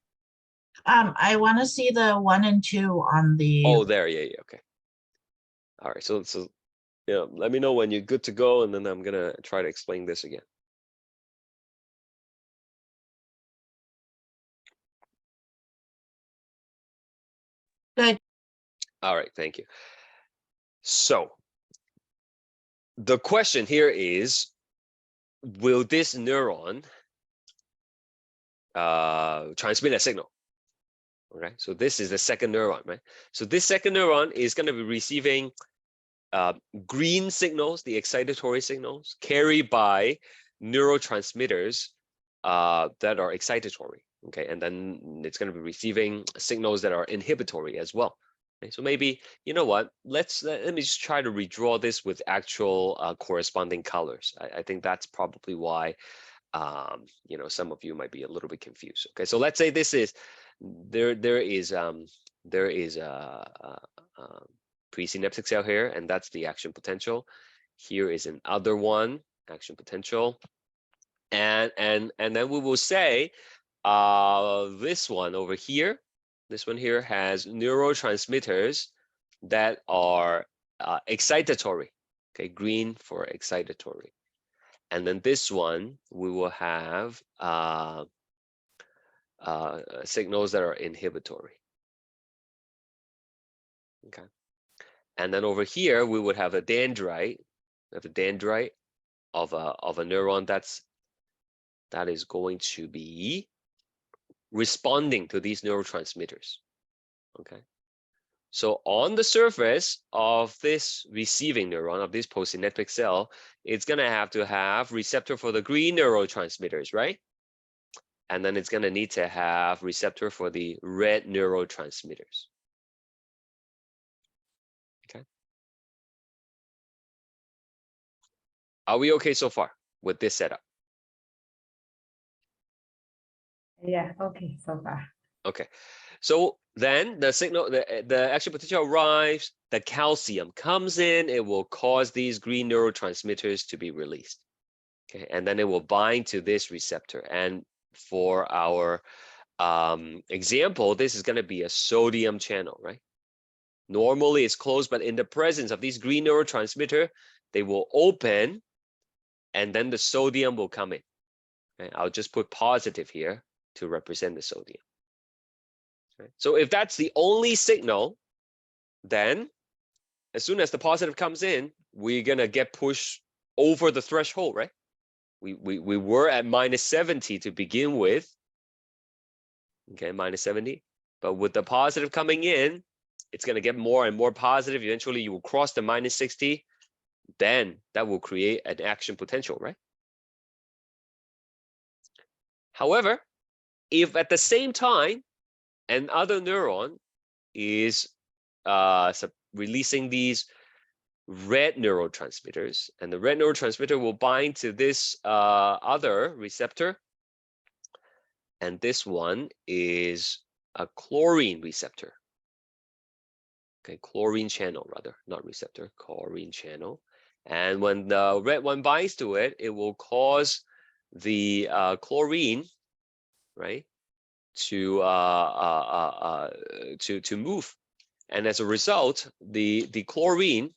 I want to see the 1 and 2 on the. Oh, there, yeah, okay. All right, so yeah, let me know when you're good to go, and then I'm gonna try to explain this again. Good. All right, thank you. So the question here is, will this neuron transmit a signal? Okay, so this is the second neuron, right? So this second neuron is going to be receiving green signals, the excitatory signals, carried by neurotransmitters that are excitatory. Okay, and then it's going to be receiving signals that are inhibitory as well. Okay, so maybe, you know what, let me just try to redraw this with actual corresponding colors. I think that's probably why you know, some of you might be a little bit confused. Okay, so let's say this is there is a presynaptic cell here, and that's the action potential. Here is another one, action potential, and then we will say this one over here, this one here has neurotransmitters that are excitatory. Okay, green for excitatory. And then this one, we will have signals that are inhibitory. Okay. And then over here, we would have a dendrite. We have a dendrite of a neuron that is going to be responding to these neurotransmitters. Okay. So on the surface of this receiving neuron, of this postsynaptic cell, it's going to have receptor for the green neurotransmitters, right? And then it's going to need to have receptor for the red neurotransmitters. Okay. Are we okay so far with this setup? Yeah, okay, so far. Okay. So then the signal, the action potential arrives, the calcium comes in, it will cause these green neurotransmitters to be released. Okay, and then it will bind to this receptor. And for our example, this is going to be a sodium channel, right? Normally it's closed, but in the presence of these green neurotransmitter, they will open, and then the sodium will come in. Okay, I'll just put positive here to represent the sodium. Okay. So if that's the only signal, then as soon as the positive comes in, we're gonna get pushed over the threshold, right? We were at -70 to begin with. Okay, -70. But with the positive coming in, it's gonna get more and more positive. Eventually you will cross the -60. Then that will create an action potential, right? However, if at the same time another neuron is releasing these red neurotransmitters, and the red neurotransmitter will bind to this other receptor, and this one is a chlorine receptor. Okay, chlorine channel rather, not receptor, chlorine channel. And when the red one binds to it, it will cause the chlorine, right, to move. And as a result, the chlorine,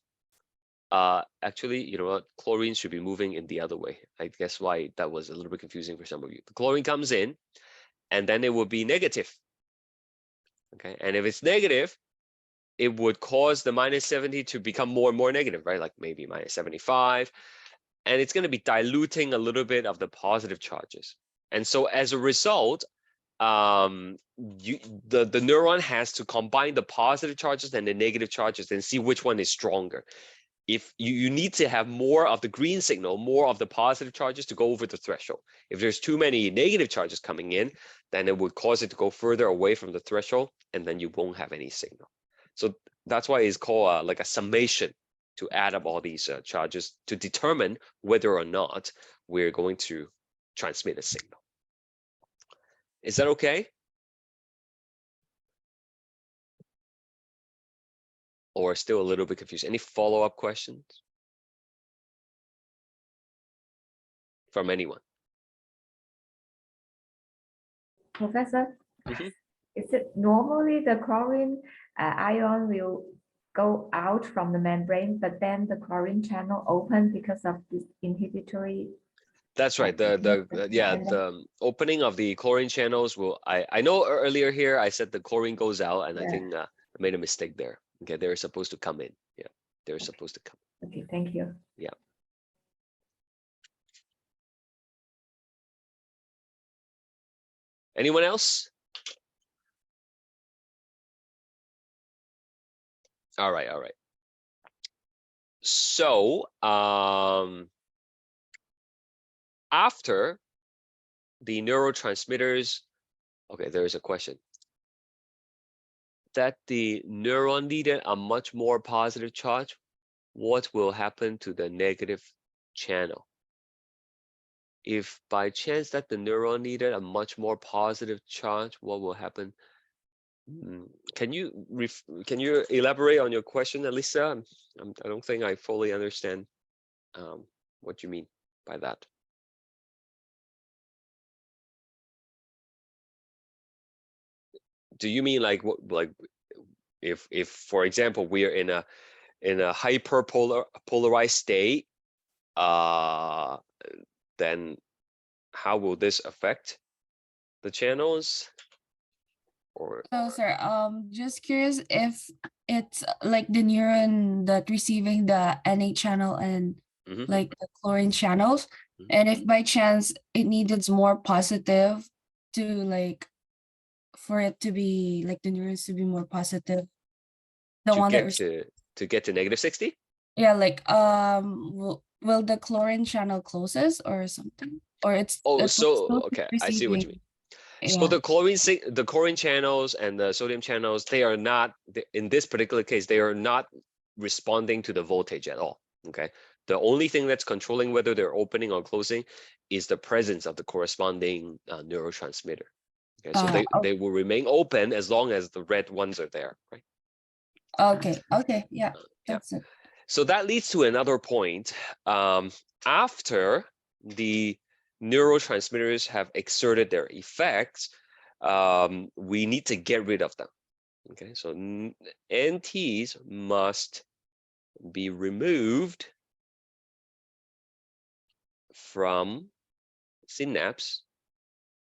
actually, you know what, chlorine should be moving in the other way. I guess why that was a little bit confusing for some of you. The chlorine comes in, and then it will be negative. Okay, and if it's negative, it would cause the -70 to become more and more negative, right? Like maybe -75. And it's going to be diluting a little bit of the positive charges. And so as a result, the neuron has to combine the positive charges and the negative charges and see which one is stronger. If you need to have more of the green signal, more of the positive charges to go over the threshold. If there's too many negative charges coming in, then it would cause it to go further away from the threshold, and then you won't have any signal. So that's why it's called like a summation, to add up all these charges to determine whether or not we're going to transmit a signal. Is that okay? Or still a little bit confused? Any follow-up questions from anyone? Professor, Mhm. is it normally the chlorine ion will go out from the membrane, but then the chlorine channel open because of this inhibitory? That's right. The opening of the chlorine channels will. I know earlier here I said the chlorine goes out, and I think I made a mistake there. Okay, they're supposed to come in. Yeah, they're supposed to come. Okay, thank you. Yeah. Anyone else? All right, all right. So after the neurotransmitters, okay, there is a question. That the neuron needed a much more positive charge, what will happen to the negative channel? If by chance that the neuron needed a much more positive charge, what will happen? Can you elaborate on your question, Elisa? I don't think I fully understand what you mean by that. Do you mean like what, like if for example we are in a hyperpolarized state, then how will this affect the channels? Or So, sir, just curious if it's like the neuron that receiving the Na channel and Mhm. like the chlorine channels, Mhm. and if by chance it needed more positive to like for it to be like the neurons to be more positive, the to one that get to -60? yeah, like will the chlorine channel closes or something, or it's Oh, it will so still okay, keep I see what you receiving? mean. So Yeah. the chlorine channels and the sodium channels, they are not, in this particular case, they are not responding to the voltage at all. Okay. The only thing that's controlling whether they're opening or closing is the presence of the corresponding neurotransmitter. Okay. So they will remain open as long as the red ones are there, right? Okay. Okay. Yeah. Yeah. That's it. So that leads to another point. After the neurotransmitters have exerted their effects, we need to get rid of them. Okay, so NTs must be removed from synapse,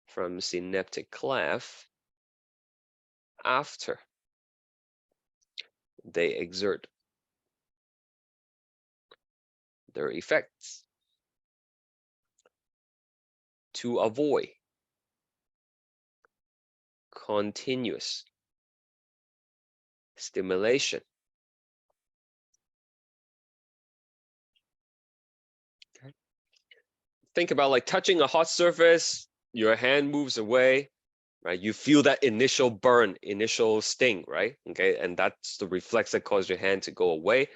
from synaptic cleft after they exert their effects to avoid continuous stimulation. Okay. Think about like touching a hot surface, your hand moves away, right? You feel that initial burn, initial sting, right? Okay, and that's the reflex that caused your hand to go away.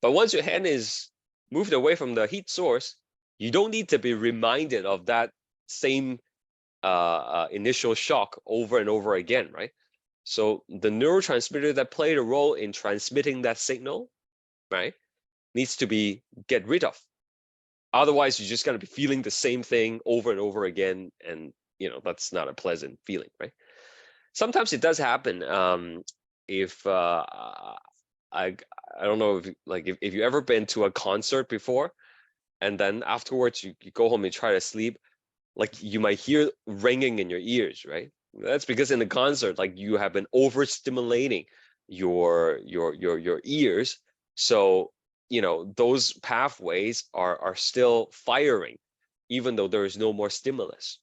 But once your hand is moved away from the heat source, you don't need to be reminded of that same initial shock over and over again, right? So the neurotransmitter that played a role in transmitting that signal, right, needs to be get rid of. Otherwise, you're just going to be feeling the same thing over and over again, and that's not a pleasant feeling, right? Sometimes it does happen. If I don't know if you ever been to a concert before, and then afterwards you go home and try to sleep, like you might hear ringing in your ears, right? That's because in the concert, like you have been overstimulating your ears, so those pathways are still firing, even though there is no more stimulus.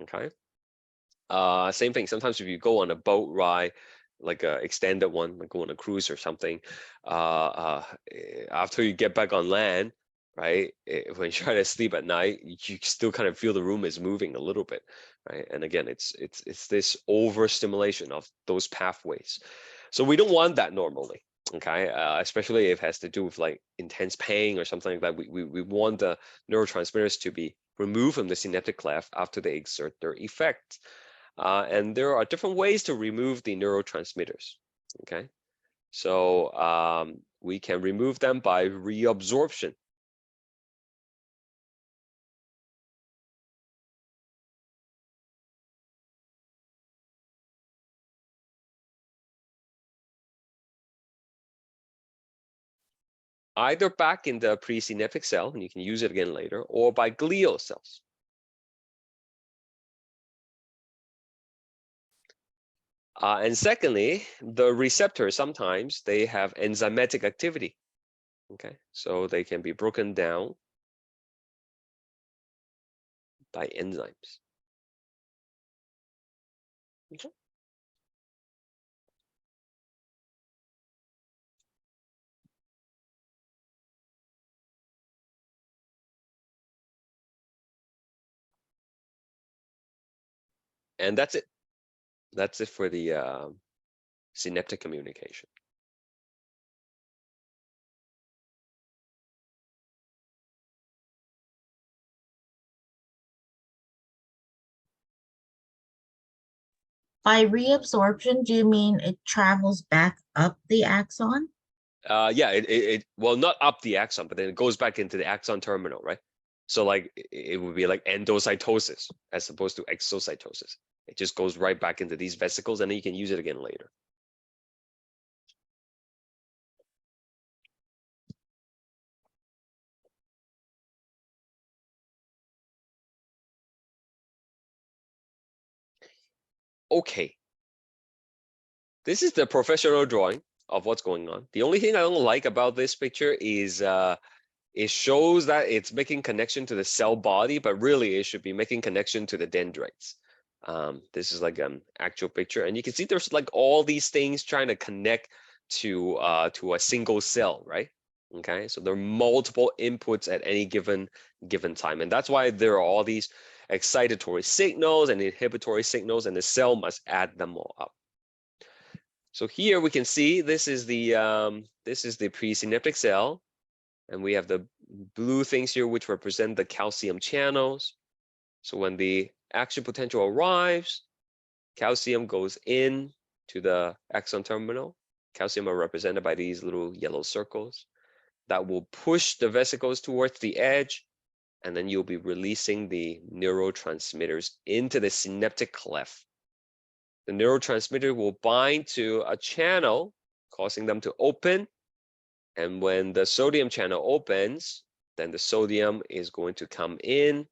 Okay. Same thing. Sometimes if you go on a boat ride, like a extended one, like go on a cruise or something, after you get back on land, right? When you try to sleep at night, you still kind of feel the room is moving a little bit, right? And again, it's this overstimulation of those pathways. So we don't want that normally, okay? Especially if it has to do with like intense pain or something like that. We want the neurotransmitters to be removed from the synaptic cleft after they exert their effect. And there are different ways to remove the neurotransmitters, okay? So we can remove them by reabsorption. Either back in the presynaptic cell, and you can use it again later, or by glial cells. And secondly, the receptors, sometimes they have enzymatic activity, okay? So they can be broken down by enzymes. Okay. And that's it. That's it for the synaptic communication. By reabsorption, do you mean it travels back up the axon? Yeah, it well, not up the axon, but then it goes back into the axon terminal, right? So like it would be like endocytosis as opposed to exocytosis. It just goes right back into these vesicles, and then you can use it again later. Okay. This is the professional drawing of what's going on. The only thing I don't like about this picture is it shows that it's making connection to the cell body, but really it should be making connection to the dendrites. This is like an actual picture, and you can see there's like all these things trying to connect to a single cell, right? Okay, so there are multiple inputs at any given time, and that's why there are all these excitatory signals and inhibitory signals, and the cell must add them all up. So here we can see this is the presynaptic cell, and we have the blue things here which represent the calcium channels. So when the action potential arrives, calcium goes in to the axon terminal. Calcium are represented by these little yellow circles that will push the vesicles towards the edge, and then you'll be releasing the neurotransmitters into the synaptic cleft. The neurotransmitter will bind to a channel, causing them to open. And when the sodium channel opens, then the sodium is going to come in,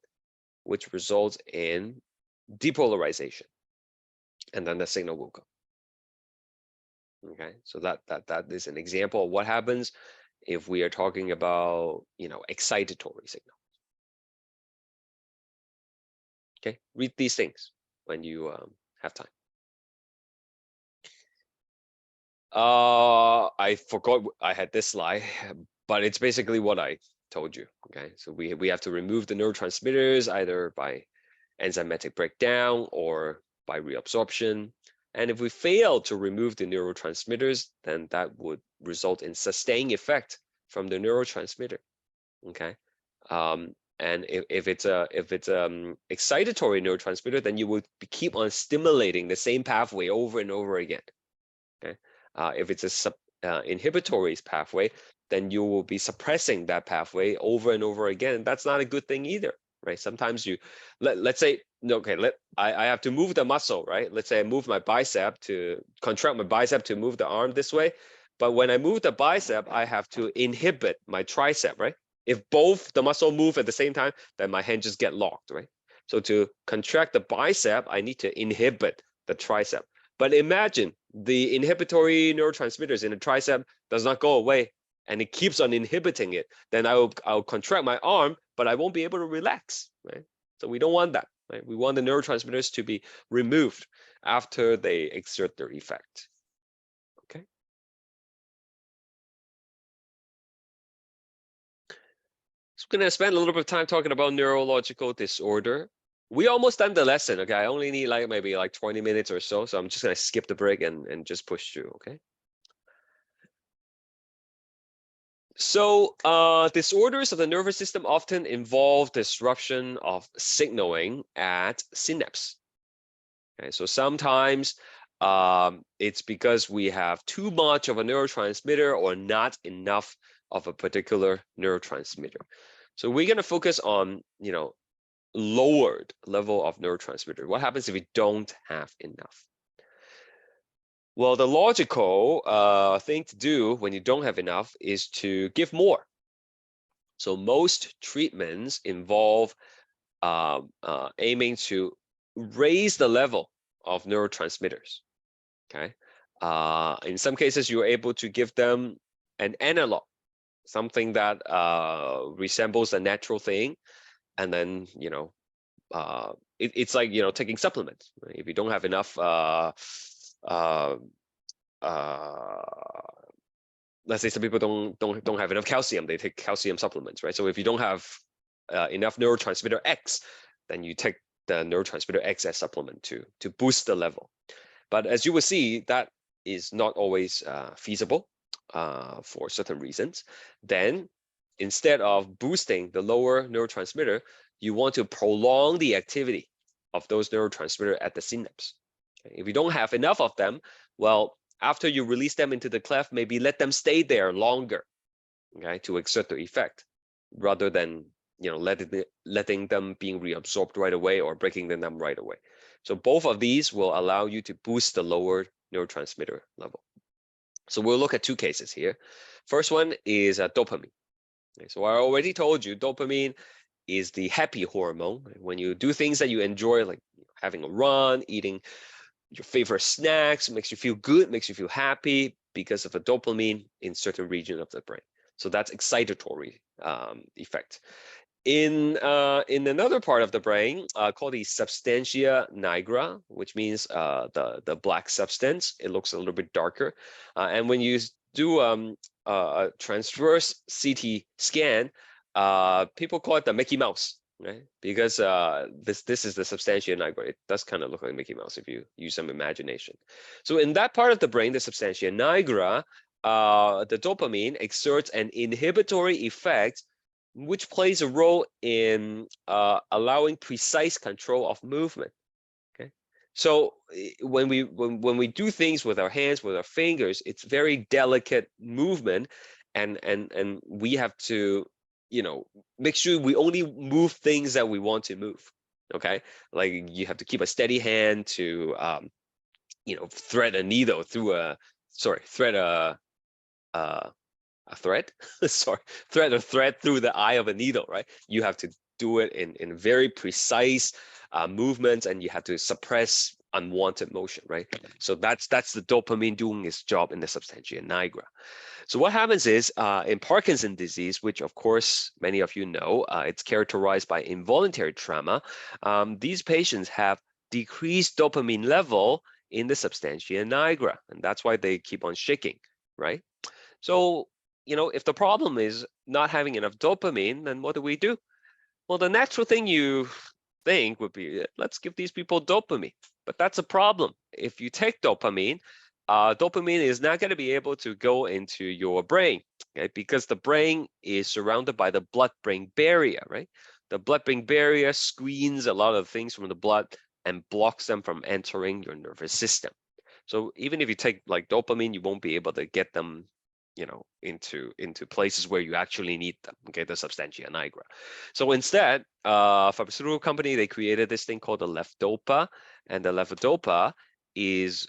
which results in depolarization. And then the signal will go. Okay, so that is an example of what happens if we are talking about, excitatory signal. Okay, read these things when you have time. I forgot I had this slide, but it's basically what I told you. Okay, so we have to remove the neurotransmitters either by enzymatic breakdown or by reabsorption. And if we fail to remove the neurotransmitters, then that would result in sustained effect from the neurotransmitter. Okay, And if it's excitatory neurotransmitter, then you would keep on stimulating the same pathway over and over again. Okay. If it's a inhibitory pathway, then you will be suppressing that pathway over and over again. That's not a good thing either, right? Sometimes you let's say, okay, I have to move the muscle, right? Let's say I move my bicep to contract my bicep to move the arm this way, but when I move the bicep, I have to inhibit my tricep, right? If both the muscle move at the same time, then my hand just get locked, right? So to contract the bicep, I need to inhibit the tricep. But imagine the inhibitory neurotransmitters in the tricep does not go away and it keeps on inhibiting it. Then I'll contract my arm, but I won't be able to relax, right? So we don't want that, right? We want the neurotransmitters to be removed after they exert their effect. Okay. So we're gonna spend a little bit of time talking about neurological disorder. We almost done the lesson, okay? I only need like maybe like 20 minutes or so. So I'm just gonna skip the break and just push through, okay? So disorders of the nervous system often involve disruption of signaling at synapse. Okay, so sometimes it's because we have too much of a neurotransmitter or not enough of a particular neurotransmitter. So we're gonna focus on, lowered level of neurotransmitter. What happens if we don't have enough? Well, the logical thing to do when you don't have enough is to give more. So most treatments involve aiming to raise the level of neurotransmitters. Okay. In some cases, you're able to give them an analog, something that resembles a natural thing, and then it's like taking supplements. Right? If you don't have enough let's say some people don't have enough calcium, they take calcium supplements, right? So if you don't have enough neurotransmitter X, then you take the neurotransmitter X as supplement to boost the level. But as you will see, that is not always feasible for certain reasons. Then instead of boosting the lower neurotransmitter, you want to prolong the activity of those neurotransmitters at the synapse. Okay? If you don't have enough of them, well, after you release them into the cleft, maybe let them stay there longer, okay, to exert the effect, rather than letting them being reabsorbed right away or breaking them right away. So both of these will allow you to boost the lower neurotransmitter level. So we'll look at two cases here. First one is dopamine. Okay, so I already told you dopamine is the happy hormone. When you do things that you enjoy, like having a run, eating your favorite snacks, makes you feel good, makes you feel happy because of a dopamine in certain region of the brain. So that's excitatory effect. In another part of the brain called the substantia nigra, which means the black substance, it looks a little bit darker. And when you do a transverse CT scan, people call it the Mickey Mouse, right? Because this is the substantia nigra. It does kind of look like Mickey Mouse if you use some imagination. So in that part of the brain, the substantia nigra, the dopamine exerts an inhibitory effect, which plays a role in allowing precise control of movement. Okay, so when we do things with our hands, with our fingers, it's very delicate movement, and we have to make sure we only move things that we want to move. Okay, like you have to keep a steady hand to thread a needle through thread a thread thread a thread through the eye of a needle, right? You have to do it in very precise movements, and you have to suppress unwanted motion, right? So that's the dopamine doing its job in the substantia nigra. So what happens is in Parkinson's disease, which of course many of you know, it's characterized by involuntary trauma. These patients have decreased dopamine level in the substantia nigra, and that's why they keep on shaking, right? So if the problem is not having enough dopamine, then what do? Well, the natural thing you think would be, let's give these people dopamine. But that's a problem. If you take dopamine, dopamine is not going to be able to go into your brain, okay? Because the brain is surrounded by the blood-brain barrier, right? The blood-brain barrier screens a lot of things from the blood and blocks them from entering your nervous system. So even if you take like dopamine, you won't be able to get them, you know, into places where you actually need them, okay, the substantia nigra. So instead, pharmaceutical company, they created this thing called the levodopa, and the levodopa is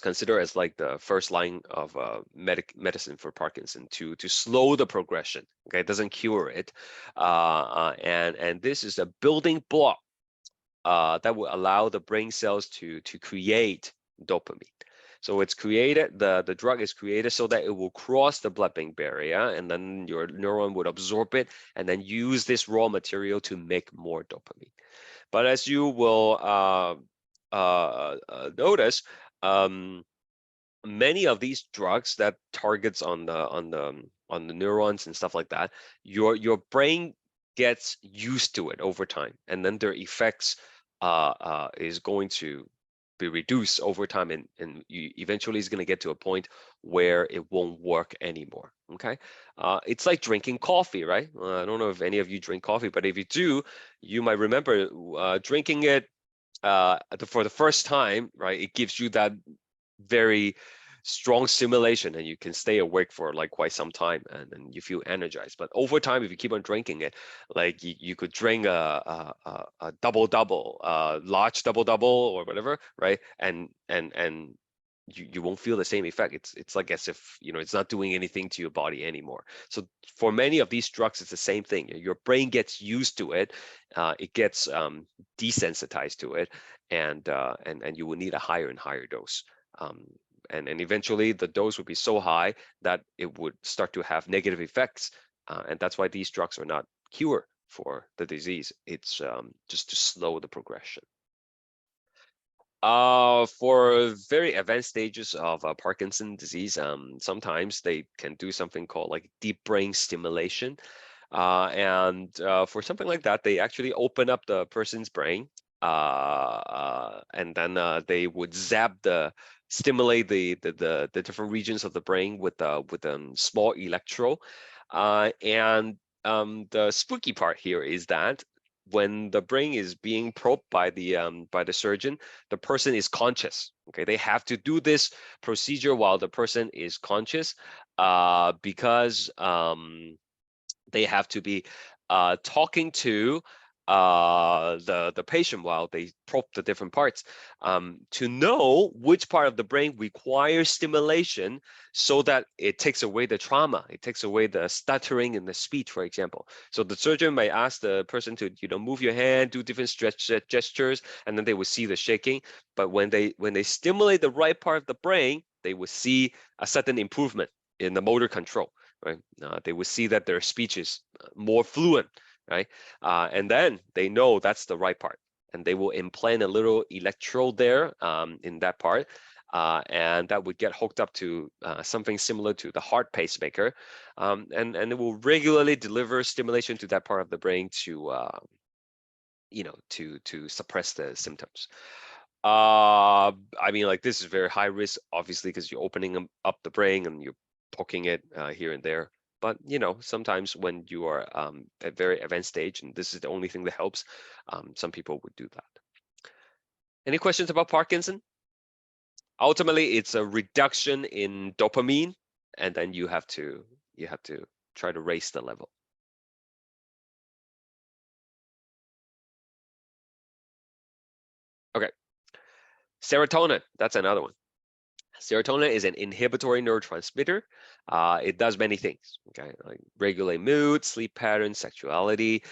considered as like the first line of medicine for Parkinson to slow the progression. Okay, it doesn't cure it, and this is a building block that will allow the brain cells to create dopamine. So it's created, the drug is created so that it will cross the blood-brain barrier, and then your neuron would absorb it and then use this raw material to make more dopamine. But as you will notice, many of these drugs that targets on the neurons and stuff like that, your brain gets used to it over time, and then their effects is going to be reduced over time, and you eventually is going to get to a point where it won't work anymore. Okay, it's like drinking coffee, right? I don't know if any of you drink coffee, but if you do, you might remember drinking it for the first time, right? It gives you that very strong stimulation, and you can stay awake for like quite some time, and then you feel energized. But over time, if you keep on drinking it, like you could drink a double, large double or whatever, right? And you won't feel the same effect. It's like as if, you know, it's not doing anything to your body anymore. So for many of these drugs, it's the same thing. Your brain gets used to it, it gets desensitized to it, and you will need a higher and higher dose. And eventually the dose would be so high that it would start to have negative effects. And that's why these drugs are not cure for the disease. It's just to slow the progression. For very advanced stages of Parkinson disease, sometimes they can do something called like deep brain stimulation. And for something like that, they actually open up the person's brain, and then they would stimulate the different regions of the brain with small electrode. And the spooky part here is that when the brain is being probed by the surgeon, the person is conscious. Okay, they have to do this procedure while the person is conscious, because they have to be talking to the patient while they probe the different parts, to know which part of the brain requires stimulation, so that it takes away the trauma, it takes away the stuttering in the speech, for example. So the surgeon may ask the person to, you know, move your hand, do different gestures, and then they will see the shaking. But when they stimulate the right part of the brain, they will see a sudden improvement in the motor control. Right? They will see that their speech is more fluent, right? And then they know that's the right part, and they will implant a little electrode there in that part, and that would get hooked up to something similar to the heart pacemaker, and it will regularly deliver stimulation to that part of the brain to, you know, to suppress the symptoms. I mean, like, this is very high risk, obviously, because you're opening up the brain and you're poking it here and there. But, you know, sometimes when you are at very advanced stage and this is the only thing that helps, some people would do that. Any questions about Parkinson? Ultimately, it's a reduction in dopamine, and then you have to try to raise the level. Okay, serotonin, that's another one. Serotonin is an inhibitory neurotransmitter. It does many things, okay? Like regulate mood, sleep patterns, sexuality,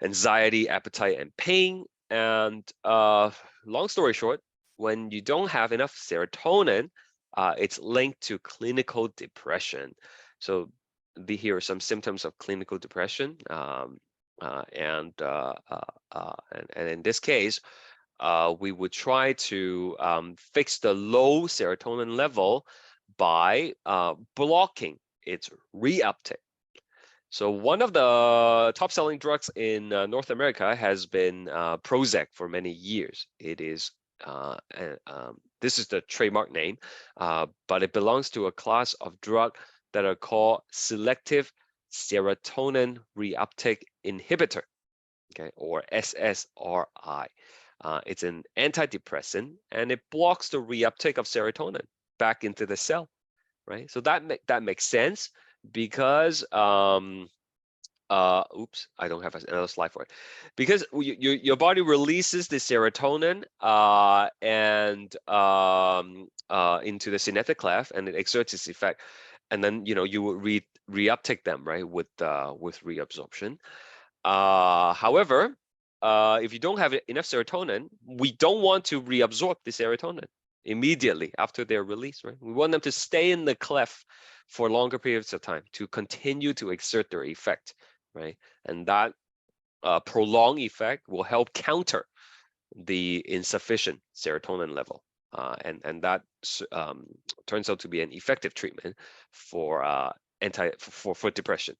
anxiety, appetite, and pain. And long story short, when you don't have enough serotonin, it's linked to clinical depression. So here are some symptoms of clinical depression. And in this case, we would try to fix the low serotonin level by blocking its reuptake. So one of the top-selling drugs in North America has been Prozac for many years. It is this is the trademark name, but it belongs to a class of drug that are called selective serotonin reuptake inhibitor, okay, or SSRI. It's an antidepressant, and it blocks the reuptake of serotonin back into the cell, right? So that makes sense because oops, I don't have another slide for it, because your body releases the serotonin into the synaptic cleft, and it exerts its effect, and then you will reuptake them, right, with reabsorption. However, if you don't have enough serotonin, we don't want to reabsorb the serotonin immediately after they're released, right? We want them to stay in the cleft for longer periods of time to continue to exert their effect, right? And that prolonged effect will help counter the insufficient serotonin level. And that turns out to be an effective treatment for depression.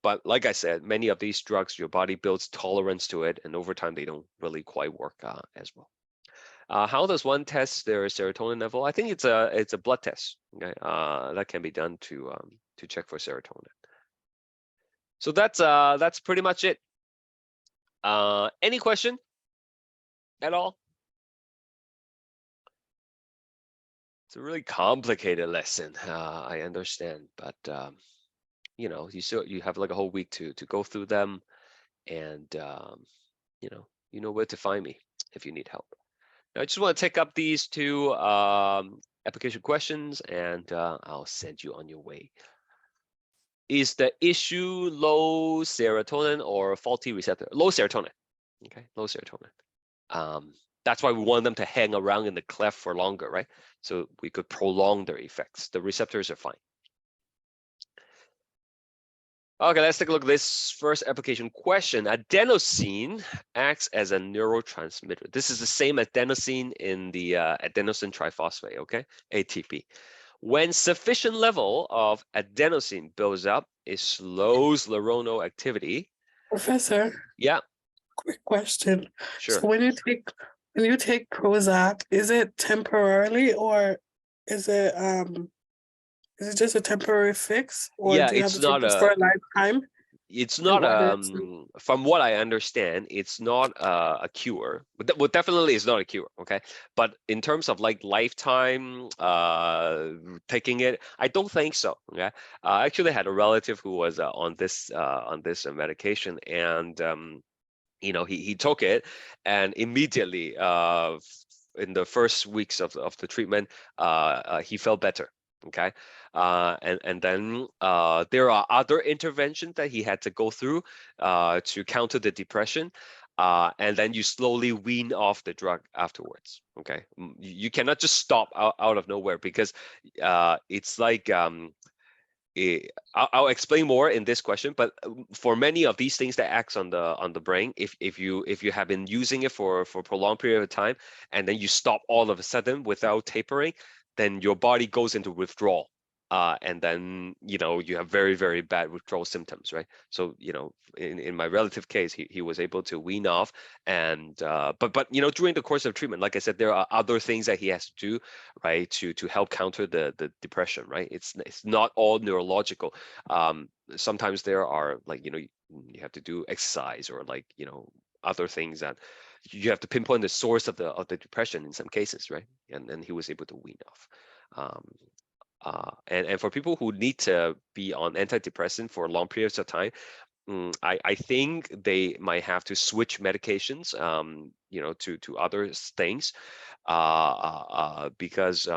But like I said, many of these drugs, your body builds tolerance to it, and over time they don't really quite work as well. How does one test their serotonin level? I think it's a blood test. Okay, that can be done to check for serotonin. So that's pretty much it. Any question at all? It's a really complicated lesson. I understand, but you have like a whole week to go through them, and you know where to find me if you need help. Now, I just want to take up these two application questions, and I'll send you on your way. Is the issue low serotonin or faulty receptor? Low serotonin. Okay, low serotonin. That's why we want them to hang around in the cleft for longer, right? So we could prolong their effects. The receptors are fine. Okay, let's take a look at this first application question. Adenosine acts as a neurotransmitter. This is the same adenosine in the adenosine triphosphate, okay? ATP. When sufficient level of adenosine builds up, it slows neuronal activity. Professor? Yeah. Quick question. Sure. So when you take Prozac, is it temporarily, or is it just a temporary fix, or Yeah, do you have it's to take not this for a lifetime? It's And not what is- from what I understand, it's not a cure. But definitely it's not a cure, okay? But in terms of like lifetime taking it, I don't think so. Okay. I actually had a relative who was on this medication, and he took it, and immediately in the first weeks of the treatment, he felt better. Okay, and then there are other interventions that he had to go through to counter the depression, and then you slowly wean off the drug afterwards. Okay, you cannot just stop out of nowhere, because it's like I'll explain more in this question, but for many of these things that acts on the brain, if you have been using it for a prolonged period of time, and then you stop all of a sudden without tapering, then your body goes into withdrawal, and then you have very, very bad withdrawal symptoms, right? So in my relative case, he was able to wean off, and but during the course of treatment, like I said, there are other things that he has to do, right, to help counter the depression, right? It's not all neurological. Sometimes there are, like, you have to do exercise, or like other things that you have to pinpoint the source of the depression in some cases, right? And he was able to wean off. And for people who need to be on antidepressant for long periods of time, I think they might have to switch medications, to other things, because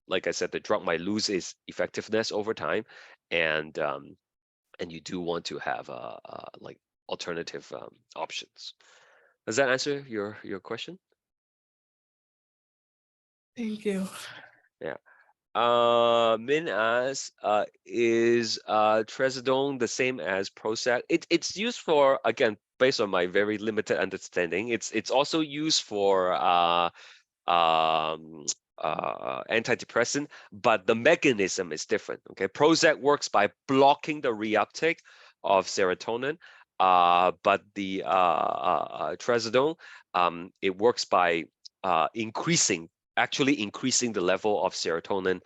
like I said, the drug might lose its effectiveness over time, and you do want to have like alternative options. Does that answer your question? Thank you. Yeah. Min asks, is trazodone the same as Prozac? It's used for, again, based on my very limited understanding, it's also used for antidepressant, but the mechanism is different. Okay, Prozac works by blocking the reuptake of serotonin, but the trazodone, it works by increasing actually increasing the level of serotonin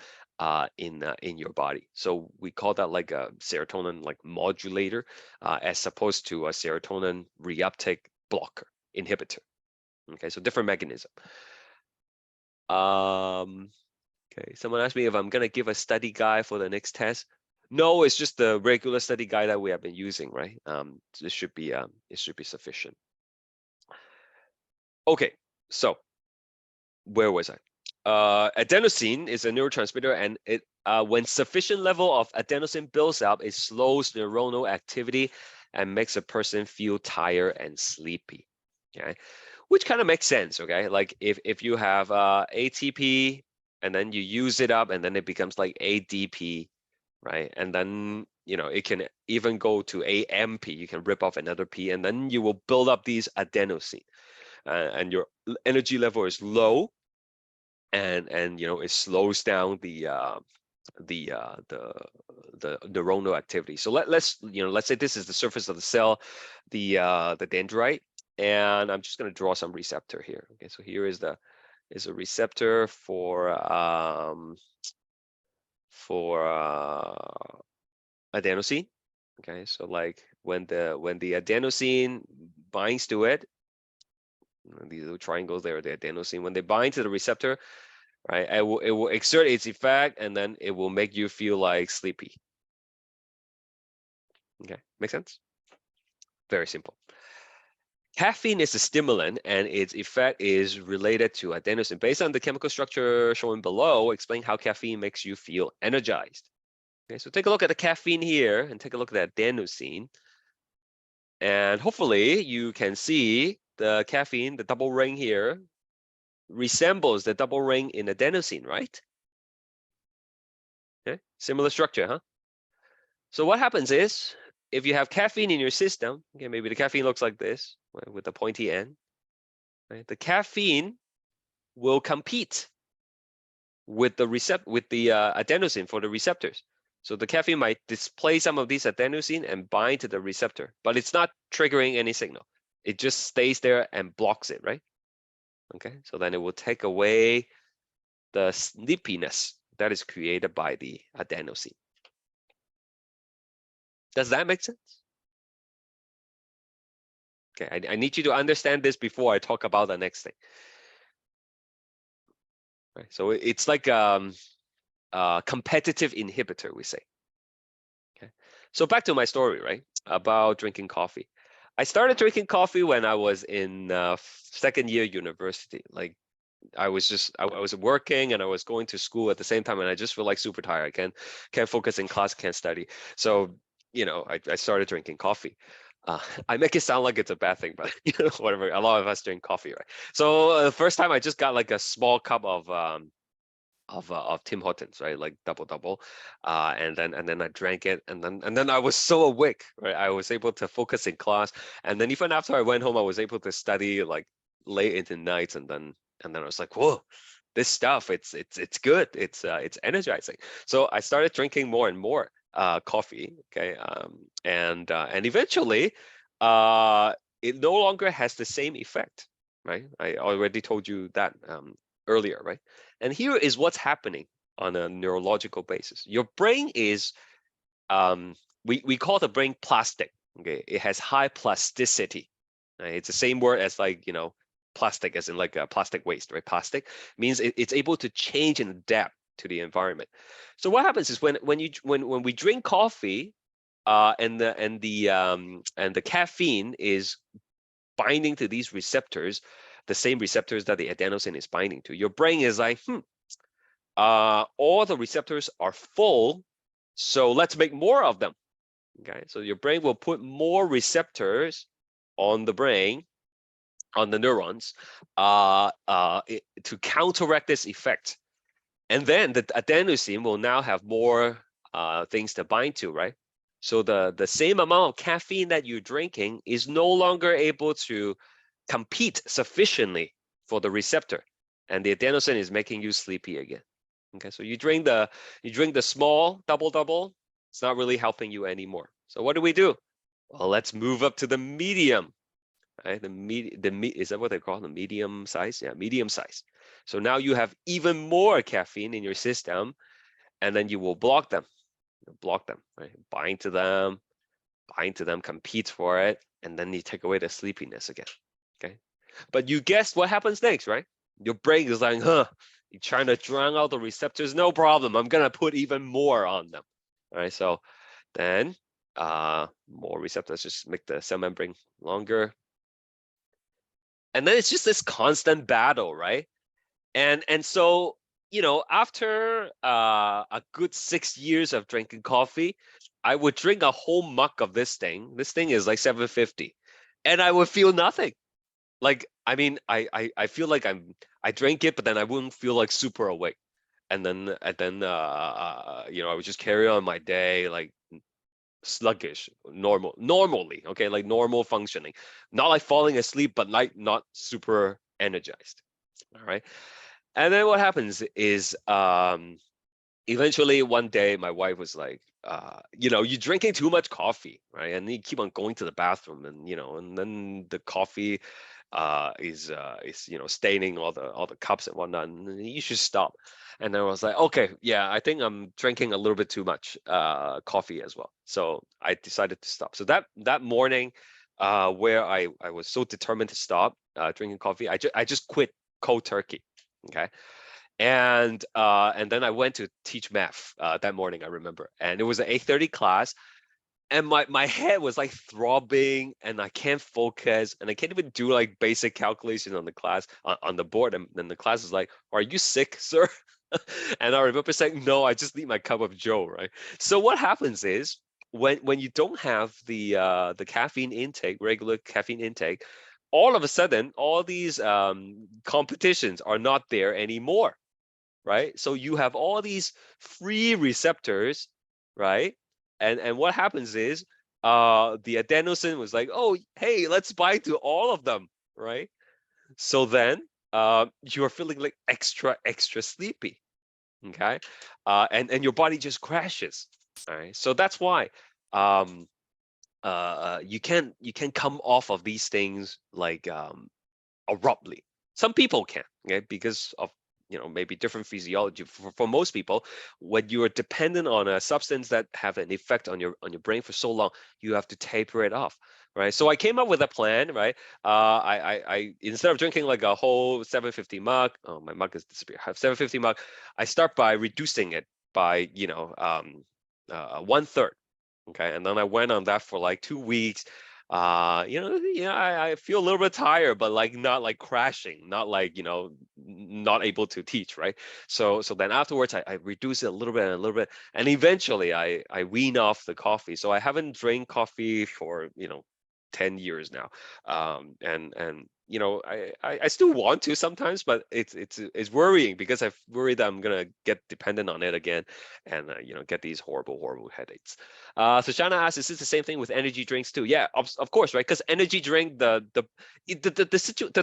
in your body. So we call that like a serotonin like modulator, as opposed to a serotonin reuptake blocker inhibitor. Okay, so different mechanism. Okay, someone asked me if I'm gonna give a study guide for the next test. No, it's just the regular study guide that we have been using, right? It should be sufficient. Okay, so where was I? Adenosine is a neurotransmitter, and it when sufficient level of adenosine builds up, it slows neuronal activity and makes a person feel tired and sleepy. Okay, which kind of makes sense. Okay, like if you have ATP and then you use it up, and then it becomes like ADP, right? And then it can even go to AMP. You can rip off another P, and then you will build up these adenosine, and your energy level is low. And it slows down the neuronal activity. So let's say this is the surface of the cell, the dendrite, and I'm just going to draw some receptor here. Okay, so here is a receptor for adenosine. Okay, so like when the adenosine binds to it, these little triangles there, the adenosine, when they bind to the receptor, right, it will exert its effect, and then it will make you feel like sleepy. Okay, make sense? Very simple. Caffeine is a stimulant, and its effect is related to adenosine. Based on the chemical structure shown below, explain how caffeine makes you feel energized. Okay, so take a look at the caffeine here, and take a look at the adenosine. And hopefully you can see the caffeine, the double ring here, resembles the double ring in adenosine, right? Okay, similar structure, huh? So what happens is, if you have caffeine in your system, okay, maybe the caffeine looks like this, right, with the pointy end, right? The caffeine will compete with the adenosine for the receptors. So the caffeine might display some of these adenosine and bind to the receptor, but it's not triggering any signal. It just stays there and blocks it, right? Okay, so then it will take away the sleepiness that is created by the adenosine. Does that make sense? Okay, I need you to understand this before I talk about the next thing. Right, so it's like competitive inhibitor, we say. Okay, so back to my story, right, about drinking coffee. I started drinking coffee when I was in second year university. Like I was working and I was going to school at the same time, and I just feel like super tired. I can't focus in class, can't study. So I started drinking coffee. I make it sound like it's a bad thing, but whatever. A lot of us drink coffee, right? So the first time I just got like a small cup of Tim Hortons, right, like double, and then I drank it, and then I was so awake, right? I was able to focus in class, and then even after I went home, I was able to study like late into nights, and then I was like, whoa, this stuff, it's good, it's energizing. So I started drinking more and more coffee, okay, and eventually, it no longer has the same effect, right? I already told you that earlier, right? And here is what's happening on a neurological basis. Your brain is, we call the brain plastic. Okay, it has high plasticity. Right? It's the same word as like plastic, as in like a plastic waste, right? Plastic means it's able to change and adapt to the environment. So what happens is when we drink coffee, and the caffeine is binding to these receptors, the same receptors that the adenosine is binding to. Your brain is like, all the receptors are full, so let's make more of them. Okay, so your brain will put more receptors on the brain, on the neurons, to counteract this effect. And then the adenosine will now have more things to bind to, right? So the same amount of caffeine that you're drinking is no longer able to compete sufficiently for the receptor, and the adenosine is making you sleepy again. Okay, so you drink the small double, it's not really helping you anymore. So what do? Well, let's move up to the medium. right? Is that what they call the medium size? Yeah, medium size. So now you have even more caffeine in your system, and then you will block them, right? Bind to them, compete for it, and then you take away the sleepiness again. Okay, but you guessed what happens next, right? Your brain is like, huh, you're trying to drown out the receptors, no problem. I'm gonna put even more on them. All right, so then more receptors just make the cell membrane longer. And then it's just this constant battle, right? And so, you know, after a good 6 years of drinking coffee, I would drink a whole mug of this thing. This thing is like 750, and I would feel nothing. Like, I mean, I feel like I drink it, but then I wouldn't feel like super awake. And then you know, I would just carry on my day like sluggish, normally, okay, like normal functioning, not like falling asleep, but like not super energized. All right. And then what happens is eventually one day my wife was like, you know, you're drinking too much coffee, right? And you keep on going to the bathroom, and you know, and then the coffee is you know, staining all the cups and whatnot, and you should stop. And then I was like, okay, yeah, I think I'm drinking a little bit too much coffee as well. So I decided to stop. So that morning, where I was so determined to stop drinking coffee, I just quit cold turkey. Okay. And then I went to teach math that morning, I remember, and it was an 8:30 class, and my head was like throbbing, and I can't focus, and I can't even do like basic calculation on the class on the board. And then the class is like, "Are you sick, sir?" And I remember saying, "No, I just need my cup of Joe." Right. So what happens is when you don't have the caffeine intake, regular caffeine intake, all of a sudden all these competitions are not there anymore. Right? So you have all these free receptors, right? And what happens is the adenosine was like, oh, hey, let's bind to all of them, right? So then you're feeling like extra sleepy, okay? And your body just crashes, all right? So that's why you can come off of these things like abruptly. Some people can, okay, because of, you know, maybe different physiology. For most people, when you are dependent on a substance that have an effect on your brain for so long, you have to taper it off, right? So I came up with a plan, right? I instead of drinking like a whole 750 mug, oh, my mug has disappeared. I have 750 mug. I start by reducing it by, you know, 1/3. Okay, and then I went on that for like 2 weeks. You know, I feel a little bit tired, but like not like crashing, not like, you know, not able to teach, right? So then afterwards I reduce it a little bit, and eventually I wean off the coffee. So I haven't drank coffee for, you know, 10 years now. And you know, I still want to sometimes, but it's worrying, because I worry that I'm gonna get dependent on it again, and you know, get these horrible headaches. So Shana asks, is this the same thing with energy drinks too? Yeah, of course, right? Because energy drink, the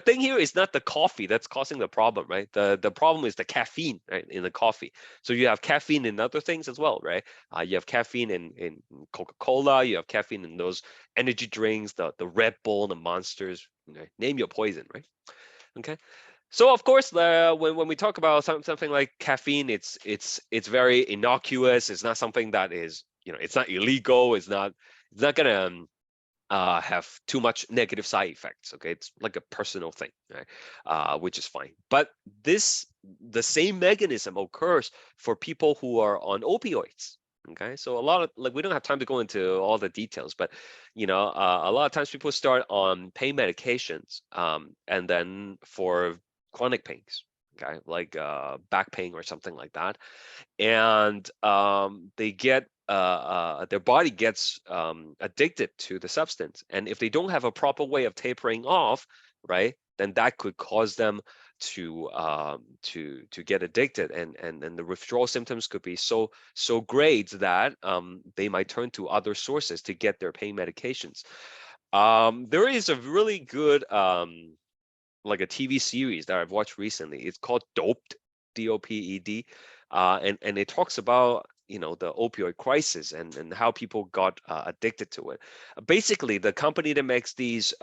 thing here is not the coffee that's causing the problem, right? The problem is the caffeine, right, in the coffee. So you have caffeine in other things as well, right? You have caffeine in Coca-Cola. You have caffeine in those energy drinks, the Red Bull, the Monsters. Okay? Name your poison, right? Okay. So of course, when we talk about something like caffeine, it's very innocuous. It's not something that is, you know, it's not illegal. It's not gonna have too much negative side effects. Okay, it's like a personal thing, right? Which is fine. But the same mechanism occurs for people who are on opioids. Okay, so a lot of, like, we don't have time to go into all the details, but you know, a lot of times people start on pain medications, and then for chronic pains, okay, like back pain or something like that, and they get their body gets addicted to the substance, and if they don't have a proper way of tapering off, right, then that could cause them to get addicted, and the withdrawal symptoms could be so great that they might turn to other sources to get their pain medications. There is a really good like a TV series that I've watched recently. It's called Doped, D-O-P-E-D, and it talks about, you know, the opioid crisis and how people got addicted to it. Basically, the company that makes these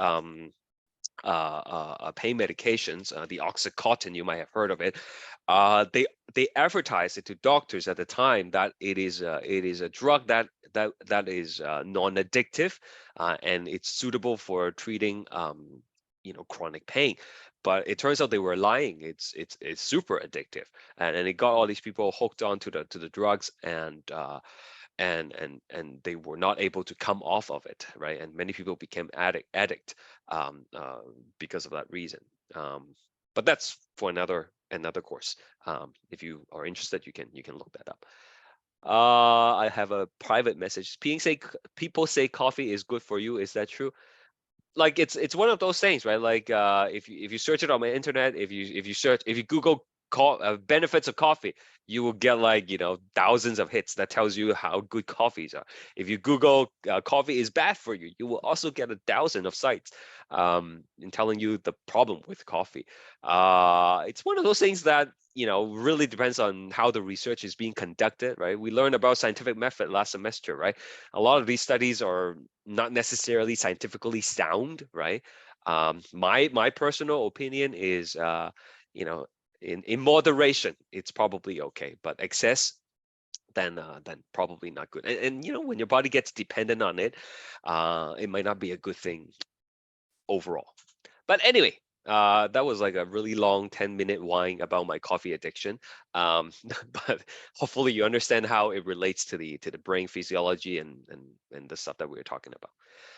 pain medications, the Oxycontin, you might have heard of it. They advertised it to doctors at the time that it is a drug that is non-addictive, and it's suitable for treating chronic pain. But it turns out they were lying. It's super addictive, and it got all these people hooked onto the drugs, and they were not able to come off of it, right? And many people became addict because of that reason. But that's for another course. If you are interested, you can look that up. I have a private message. People say coffee is good for you. Is that true? Like it's one of those things, right? Like if you search it on the internet, if you Google benefits of coffee, you will get like thousands of hits that tells you how good coffees are. If you Google coffee is bad for you, you will also get 1,000 of sites in telling you the problem with coffee. It's one of those things that really depends on how the research is being conducted, right? We learned about scientific method last semester, right? A lot of these studies are not necessarily scientifically sound, right? My personal opinion is in moderation, it's probably okay, but excess, then probably not good. And when your body gets dependent on it, it might not be a good thing overall. But anyway, that was like a really long 10-minute whine about my coffee addiction. But hopefully you understand how it relates to the brain physiology and the stuff that we were talking about.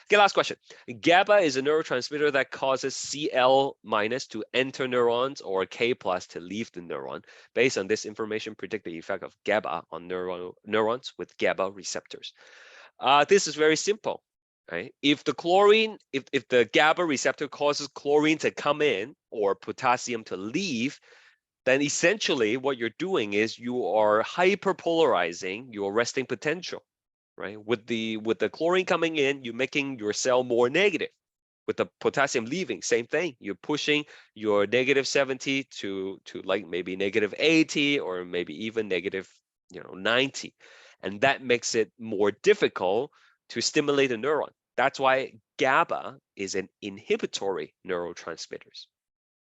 Okay, last question. GABA is a neurotransmitter that causes Cl- to enter neurons or K+ to leave the neuron. Based on this information, predict the effect of GABA on neurons with GABA receptors. This is very simple. Right? If the GABA receptor causes chlorine to come in or potassium to leave, then essentially what you're doing is you are hyperpolarizing your resting potential, right? With the chlorine coming in, you're making your cell more negative. With the potassium leaving, same thing. You're pushing your -70 to like maybe -80 or maybe even -90, and that makes it more difficult to stimulate a neuron. That's why GABA is an inhibitory neurotransmitter.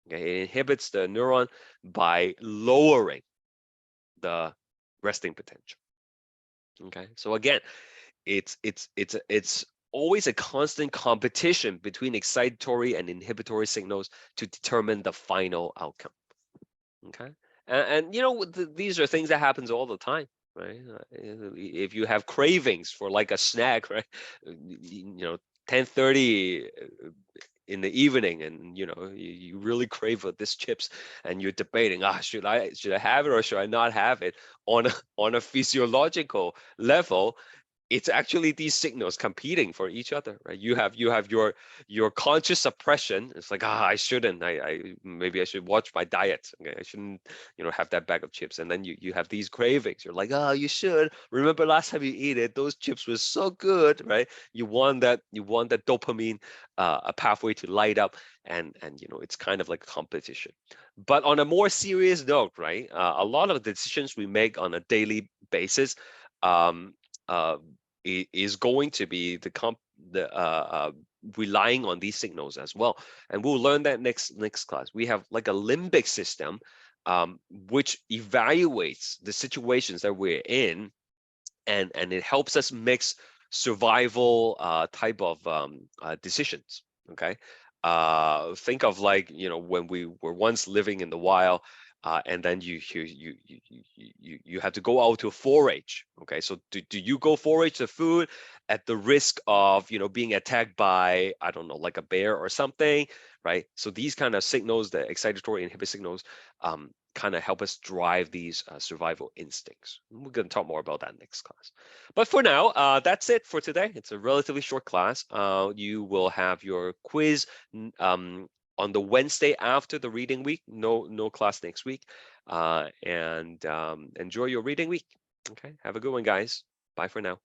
Okay, it inhibits the neuron by lowering the resting potential. Okay, so again, it's always a constant competition between excitatory and inhibitory signals to determine the final outcome. Okay, and these are things that happens all the time, right? If you have cravings for like a snack, right? 10:30 in the evening, and you really crave for this chips, and you're debating, should I have it or should I not have it? On a physiological level, it's actually these signals competing for each other, right? You have your conscious suppression. It's like, I shouldn't. Maybe I should watch my diet. Okay, I shouldn't, have that bag of chips. And then you have these cravings. You're like, you should. Remember last time you ate it, those chips were so good, right? You want that dopamine a pathway to light up, and it's kind of like a competition. But on a more serious note, right? A lot of the decisions we make on a daily basis, is going to be relying on these signals as well, and we'll learn that next class. We have like a limbic system, which evaluates the situations that we're in, and it helps us make survival type of decisions. Okay, think of like when we were once living in the wild. And then you have to go out to forage. Okay, so do you go forage the food at the risk of being attacked by, I don't know, like a bear or something, right? So these kind of signals, the excitatory inhibitory signals, kind of help us drive these survival instincts. We're going to talk more about that next class. But for now, that's it for today. It's a relatively short class. You will have your quiz on the Wednesday after the reading week. No class next week. And enjoy your reading week. Okay, have a good one, guys. Bye for now.